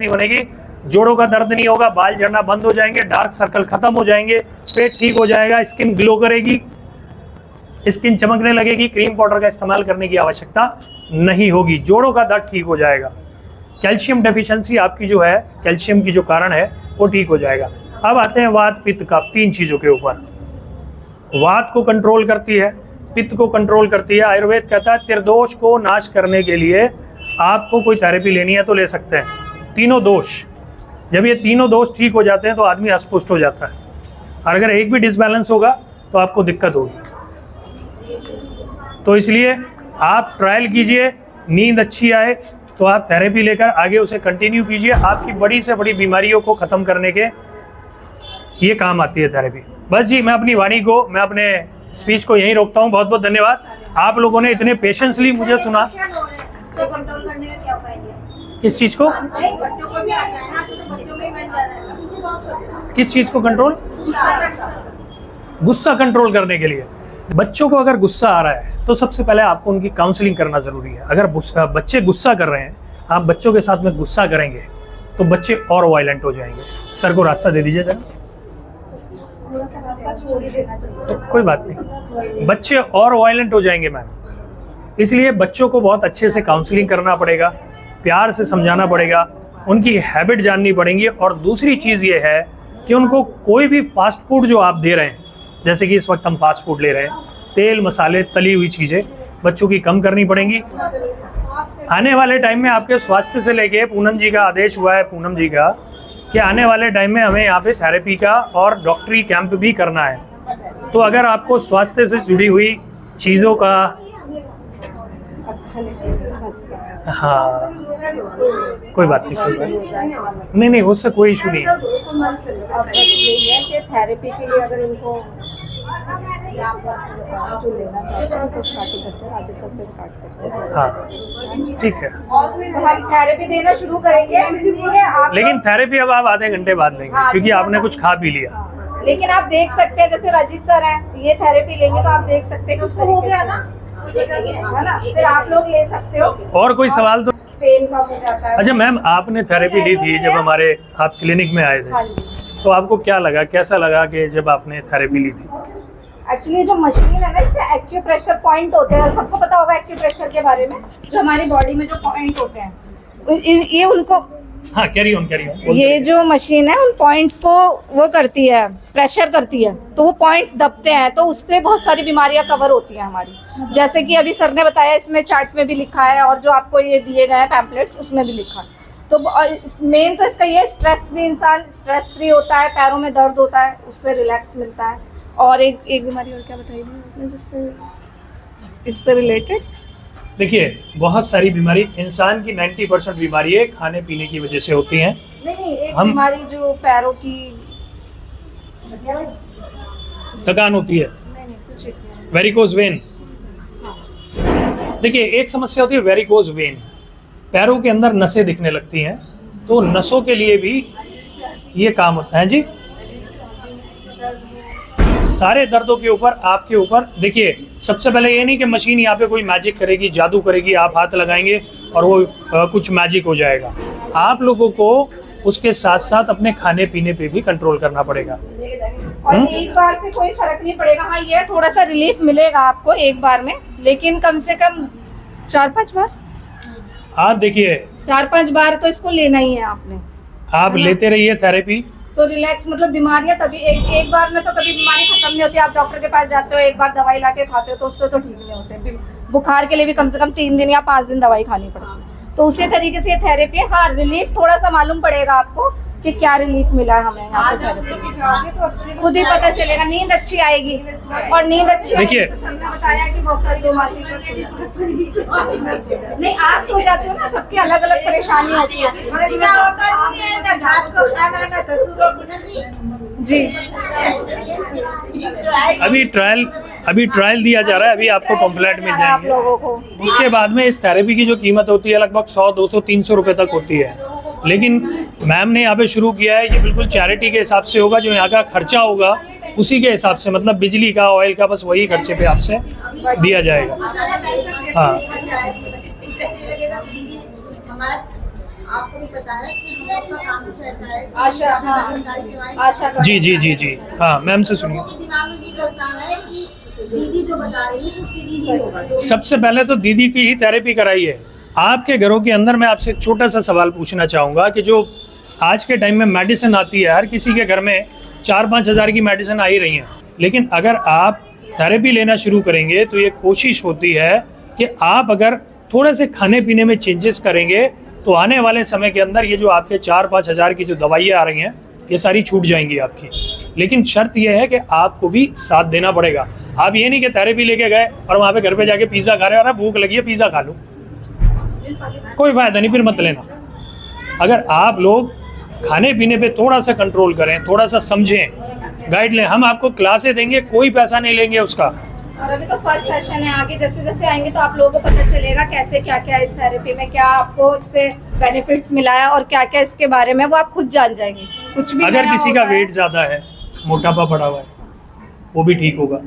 बनेगी, जोड़ों का दर्द नहीं होगा, बाल झड़ना बंद हो जाएंगे, डार्क सर्कल खत्म हो जाएंगे, पेट ठीक हो जाएगा, स्किन ग्लो करेगी, स्किन चमकने लगेगी, क्रीम पाउडर का इस्तेमाल करने की आवश्यकता नहीं होगी, जोड़ों का दर्द ठीक हो जाएगा। कैल्शियम डेफिशिएंसी आपकी जो है, कैल्शियम की जो कारण है वो ठीक हो जाएगा। अब आते हैं वात पित्त कफ, तीन चीज़ों के ऊपर। वात को कंट्रोल करती है, पित्त को कंट्रोल करती है। आयुर्वेद कहता है त्रिदोष को नाश करने के लिए आपको कोई थेरेपी लेनी है तो ले सकते हैं। तीनों दोष, जब ये तीनों दोष ठीक हो जाते हैं तो आदमी अस्पुष्ट हो जाता है, और अगर एक भी डिसबैलेंस होगा तो आपको दिक्कत होगी। तो इसलिए आप ट्रायल कीजिए, नींद अच्छी आए तो आप थेरेपी लेकर आगे उसे कंटिन्यू कीजिए। आपकी बड़ी से बड़ी बीमारियों को ख़त्म करने के ये काम आती है थेरेपी। बस जी, मैं अपनी वाणी को, मैं अपने स्पीच को यहीं रोकता हूँ। बहुत बहुत धन्यवाद, आप लोगों ने इतने पेशेंसली मुझे सुना। तो कंट्रोल करने का क्या उपाय है? किस चीज़ को, बच्चों को भी आता है ना, तो बच्चों में बन जाएगा। किस चीज़ को कंट्रोल? गुस्सा कंट्रोल करने के लिए। बच्चों को अगर गुस्सा आ रहा है तो सबसे पहले आपको उनकी काउंसलिंग करना ज़रूरी है। अगर बच्चे गुस्सा कर रहे हैं, आप बच्चों के साथ में गुस्सा करेंगे तो बच्चे और वायलेंट हो जाएंगे। सर को रास्ता दे दीजिए जरा। तो कोई बात नहीं, बच्चे और वायलेंट हो जाएंगे मैम। इसलिए बच्चों को बहुत अच्छे से काउंसलिंग करना पड़ेगा, प्यार से समझाना पड़ेगा, उनकी हैबिट जाननी पड़ेंगी। और दूसरी चीज़ ये है कि उनको कोई भी फास्ट फूड जो आप दे रहे हैं, जैसे कि इस वक्त हम फास्ट फूड ले रहे हैं, तेल मसाले तली हुई चीज़ें बच्चों की कम करनी पड़ेंगी। आने वाले टाइम में आपके स्वास्थ्य से लेके पूनम जी का आदेश हुआ है, पूनम जी का, कि आने वाले टाइम में हमें यहाँ पे थेरेपी का और डॉक्टरी कैंप भी करना है। तो अगर आपको स्वास्थ्य से जुड़ी हुई चीज़ों का, हाँ कोई बात नहीं, नहीं उससे कोई इशू नहीं है। अब यही है कि थेरेपी के लिए अगर इनको जो लेना चाहते हैं तो स्टार्टिंग करते हैं, आज सबसे स्टार्ट करते हैं। हाँ ठीक है, तो हम थेरेपी देना शुरू करेंगे, ठीक है आप, लेकिन थेरेपी अब आप आधे घंटे बाद लेंगे, क्योंकि आपने कुछ खा पी लिया। लेकिन आप देख सकते हैं, जैसे राजीव सर हैं, ये थेरेपी लेंगे तो आप देख सकते हैं कि हो गया ना, है ना, फिर आप लोग ले सकते हो। और कोई सवाल तो? पेन कम हो जाता है। अच्छा मैम, आपने थेरेपी ली थी जब हमारे आप क्लिनिक में आए थे, हाँ जी। तो आपको क्या लगा, कैसा लगा कि जब आपने थेरेपी ली थी? एक्चुअली जो मशीन है ना, इससे एक्यूप्रेशर पॉइंट होते हैं, सबको पता होगा एक्यूप्रेशर के बारे में, जो हमारी बॉडी में जो पॉइंट होते हैं, ये उनको, हाँ कैरी ऑन। ये जो मशीन है उन पॉइंट्स को वो करती है, प्रेशर करती है, तो वो पॉइंट्स दबते हैं, तो उससे बहुत सारी बीमारियां कवर होती हैं हमारी। जैसे कि अभी सर ने बताया, इसमें चार्ट में भी लिखा है, और जो आपको ये दिए गए हैं पैम्पलेट्स उसमें भी लिखा है। तो मेन तो इसका ये स्ट्रेस भी, इंसान स्ट्रेस फ्री होता है, पैरों में दर्द होता है उससे रिलैक्स मिलता है। और एक बीमारी और क्या बताई थी जिससे, इससे रिलेटेड? देखिए, बहुत सारी बीमारी, इंसान की 90% बीमारी है खाने पीने की वजह से होती हैं। नहीं, एक बीमारी जो पैरों की थकान होती है, नहीं कुछ वेरिकोज वेन। देखिए, एक समस्या होती है वेरिकोज वेन, पैरों के अंदर नसें दिखने लगती हैं, तो नसों के लिए भी ये काम होता है जी। सारे दर्दों के ऊपर आपके ऊपर देखिए, सबसे पहले ये नहीं कि मशीन यहाँ पे कोई मैजिक करेगी, जादू करेगी, आप हाथ लगाएंगे और वो कुछ मैजिक हो जाएगा। आप लोगों को उसके साथ साथ अपने खाने पीने पे भी कंट्रोल करना पड़ेगा। और एक बार से कोई फर्क नहीं पड़ेगा। हाँ, ये थोड़ा सा रिलीफ मिलेगा आपको एक बार में, लेकिन कम से कम 4-5 बार। आप देखिए 4-5 बार तो इसको लेना ही है आपने। आप लेते रहिए थेरेपी, तो रिलैक्स, मतलब बीमारियां तभी एक बार में तो कभी बीमारी खत्म नहीं होती। आप डॉक्टर के पास जाते हो, एक बार दवाई लाके खाते हो तो उससे तो ठीक नहीं होते। बुखार के लिए भी कम से कम 3 दिन या 5 दिन दवाई खानी पड़ती है। तो उसी तरीके से ये थेरेपी है। हाँ, रिलीफ थोड़ा सा मालूम पड़ेगा आपको कि क्या रिलीफ मिला है हमें यहाँ से थेरेपी। खुद ही पता चलेगा, नींद अच्छी आएगी। और नींद अच्छी देखिए, आएगी तो सर ने बताया कि बहुत सारी बीमारी नहीं, आप सो जाते हो ना, सबकी अलग अलग परेशानी होती है जी। अभी ट्रायल दिया जा रहा है, अभी आपको पम्फलेट मिल आप जाएंगे। लोगों को उसके बाद में इस थेरेपी की जो कीमत होती है लगभग 100, 200, 300 रुपए तक होती है। लेकिन मैम ने यहाँ पे शुरू किया है, ये बिल्कुल चैरिटी के हिसाब से होगा। जो यहाँ का खर्चा होगा उसी के हिसाब से, मतलब बिजली का, ऑयल का, बस वही खर्चे पे आपसे दिया जाएगा। हाँ, आपको भी पता है कि हम लोग का काम कुछ ऐसा है कि आशा, हाँ, सरकारी सेवाएं आशा का। जी। हाँ, मैम से सुनिए। लोगों के दिमाग में ये चलता है कि दीदी जो बता रही है वो फ्री ही होगा। जो सबसे पहले तो दीदी की ही थेरेपी कराई है। आपके घरों के अंदर मैं आपसे एक छोटा सा सवाल पूछना चाहूँगा कि जो आज के टाइम में मेडिसिन आती है, हर किसी के घर में 4-5 हज़ार की मेडिसिन आ ही रही हैं। लेकिन अगर आप थेरेपी लेना शुरू करेंगे तो ये कोशिश होती है कि आप अगर थोड़े से खाने पीने में चेंजेस करेंगे तो आने वाले समय के अंदर ये जो आपके 4-5 हज़ार की जो दवाइयाँ आ रही हैं ये सारी छूट जाएंगी आपकी। लेकिन शर्त यह है कि आपको भी साथ देना पड़ेगा। आप ये नहीं कि थेरेपी लेके गए और वहाँ पे घर पे जाके पिज़्ज़ा खा रहे हो, और भूख लगी है पिज़्ज़ा खा लो, कोई फ़ायदा नहीं, फिर मत लेना। अगर आप लोग खाने पीने पे थोड़ा सा कंट्रोल करें, थोड़ा सा समझें, गाइड लें, हम आपको क्लासें देंगे, कोई पैसा नहीं लेंगे उसका। और अभी तो फर्स्ट सेशन है, आगे जैसे जैसे आएंगे तो आप लोगों को पता चलेगा कैसे क्या क्या इस थेरेपी में, क्या आपको इससे बेनिफिट्स मिला है और क्या क्या इसके बारे में, वो आप खुद जान जाएंगे। कुछ भी अगर नया किसी का होगा है। वेट ज़्यादा है, मोटापा बढ़ा हुआ है, वो भी ठीक होगा।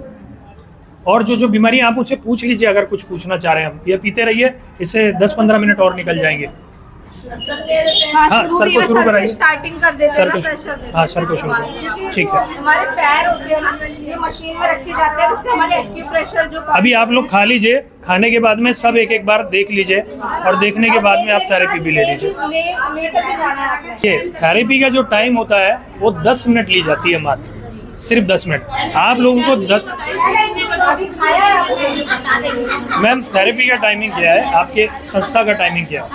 और जो बीमारी आप मुझसे पूछ लीजिए, अगर कुछ पूछना चाह रहे हैं हम, ये पीते रहिए, इससे 10-15 मिनट और निकल जाएंगे। हाँ, हाँ, शुरू सर भी को में शुरू सर से कराइए। स्टार्टिंग कर देते सर हैं ना, को प्रेशर देते हाँ, हैं। सर को शुरू करें, ठीक है। हमारे पैर होते हैं ना, ये मशीन में रखे जाते हैं, उससे हमारे एक्यूप्रेशर जो अभी आप लोग खा लीजिए, खाने के बाद में सब एक बार देख लीजिए, और देखने के बाद में आप थेरेपी भी ले लीजिए। लेकर के जाना है आपने। ये थेरेपी का जो टाइम होता है वो 10 मिनट ली जाती है मात्र, सिर्फ 10 मिनट। आप लोगों को अभी खाया है आपने? मैम थेरेपी का टाइमिंग क्या है, आपके संस्था का टाइमिंग क्या है?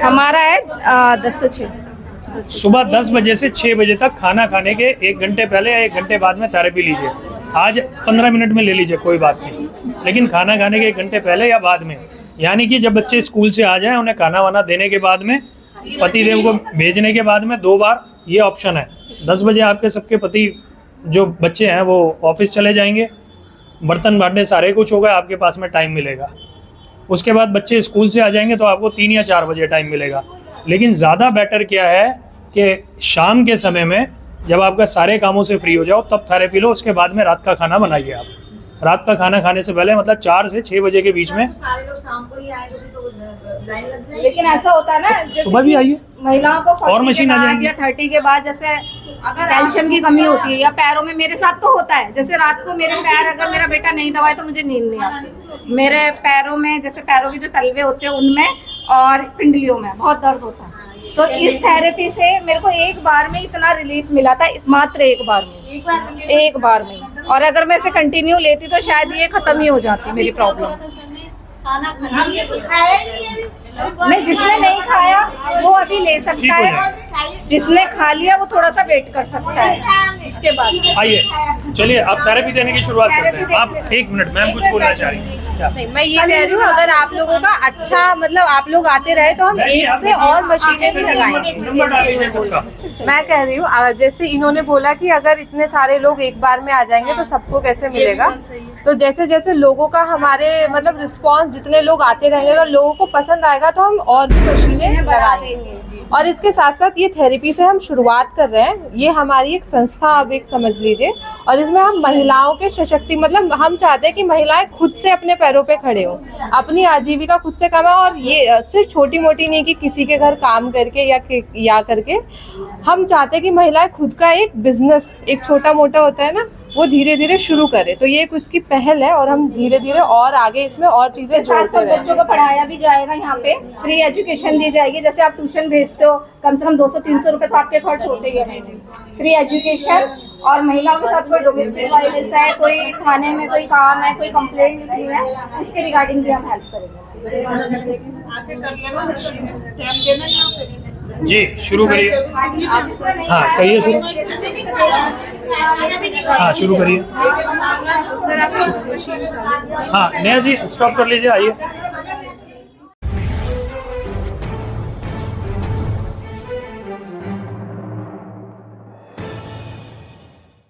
हमारा है 10 से 6। सुबह 10 बजे से 6 बजे तक, खाना खाने के 1 घंटे पहले या 1 घंटे बाद में थेरेपी लीजिए। आज 15 मिनट में ले लीजिए, कोई बात नहीं, लेकिन खाना खाने के 1 घंटे पहले या बाद में, यानी कि जब बच्चे स्कूल से आ जाएं, उन्हें खाना वाना देने के बाद में, पतिदेव को भेजने के बाद में 2 बार ये ऑप्शन है। 10 बजे आपके सबके पति जो बच्चे हैं वो ऑफिस चले जाएंगे, बर्तन बांटने सारे कुछ होगा, आपके पास में टाइम मिलेगा। उसके बाद बच्चे स्कूल से आ जाएंगे तो आपको 3 या 4 बजे टाइम मिलेगा। लेकिन ज़्यादा बेटर क्या है कि शाम के समय में जब आपका सारे कामों से फ्री हो जाओ तब थेरेपी लो। उसके बाद में रात का खाना बनाइए। आप रात का खाना खाने से पहले, मतलब 4 से 6 बजे के बीच में। सारे लोग शाम को ही आएंगे तो लाइन लग जाएगी। लेकिन ऐसा होता है ना, जैसे सुबह भी कि आइए, महिलाओं को और 40 मशीन के आ बाद जाएंगी। या 30 के बाद जैसे अगर कैल्शियम की कमी होती है या पैरों में, मेरे साथ तो होता है, जैसे रात को मेरे पैर, अगर मेरा बेटा नहीं दबाए तो मुझे नींद नहीं आती। मेरे पैरों में, जैसे पैरों के जो तलवे होते हैं उनमें और पिंडलियों में बहुत दर्द होता है। तो इस थेरेपी से मेरे को एक बार में इतना रिलीफ मिला था, मात्र एक बार में। और अगर मैं इसे कंटिन्यू लेती तो शायद ये खत्म ही हो जाती मेरी प्रॉब्लम। नहीं, जिसने नहीं खाया वो अभी ले ठीक सकता हो है, जिसने खा लिया वो थोड़ा सा वेट कर सकता है उसके बाद। आइए, चलिए आप थेरेपी देने की शुरुआत करते हैं। आप 1 मिनट, मैम कुछ बोलना चाह रही हैं? नहीं, मैं ये कह रही हूँ अगर आप लोगों का अच्छा, मतलब आप लोग आते रहे तो हम एक से और मशीनें भी लगाएंगे। नंबर डाल दीजिए सबका। मैं कह रही हूँ जैसे इन्होंने बोला कि अगर इतने सारे लोग एक बार में आ जाएंगे तो सबको कैसे मिलेगा। तो जैसे जैसे लोगों का हमारे मतलब रिस्पांस, जितने लोग आते रहेंगे, अगर लोगों को पसंद आएगा होगा तो हम और भी मशीनें बढ़ा लगाएंगे। देंगे जी। और इसके साथ साथ ये थेरेपी से हम शुरुआत कर रहे हैं, ये हमारी एक संस्था आप एक समझ लीजिए, और इसमें हम महिलाओं के सशक्ति मतलब हम चाहते हैं कि महिलाएं खुद से अपने पैरों पे खड़े हों, अपनी आजीविका खुद से कमाएं। और ये सिर्फ छोटी मोटी नहीं कि किसी के घर काम करके या करके, हम चाहते हैं कि महिलाएं खुद का एक बिजनेस, एक छोटा मोटा होता है ना, वो धीरे धीरे शुरू करे। तो ये एक उसकी पहल है और हम धीरे धीरे और आगे इसमें और चीजें इसके साथ जोड़ते साथ बच्चों रहेंगे। को पढ़ाया भी जाएगा, यहाँ पे फ्री एजुकेशन दी जाएगी। जैसे आप ट्यूशन भेजते हो, कम से कम 200-300 रुपए तो आपके खर्च होते ही हैं। फ्री एजुकेशन, और महिलाओं के साथ कोई डोमेस्टिक वायलेंस है, कोई खाने में कोई काम है, कोई कंप्लेंट लिखी हुई है, उसके रिगार्डिंग भी हम हेल्प करेंगे। जी शुरू करिए। हाँ करिए शुरू। हाँ शुरू करिए। हाँ नेहा जी स्टॉप कर लीजिए, आइए।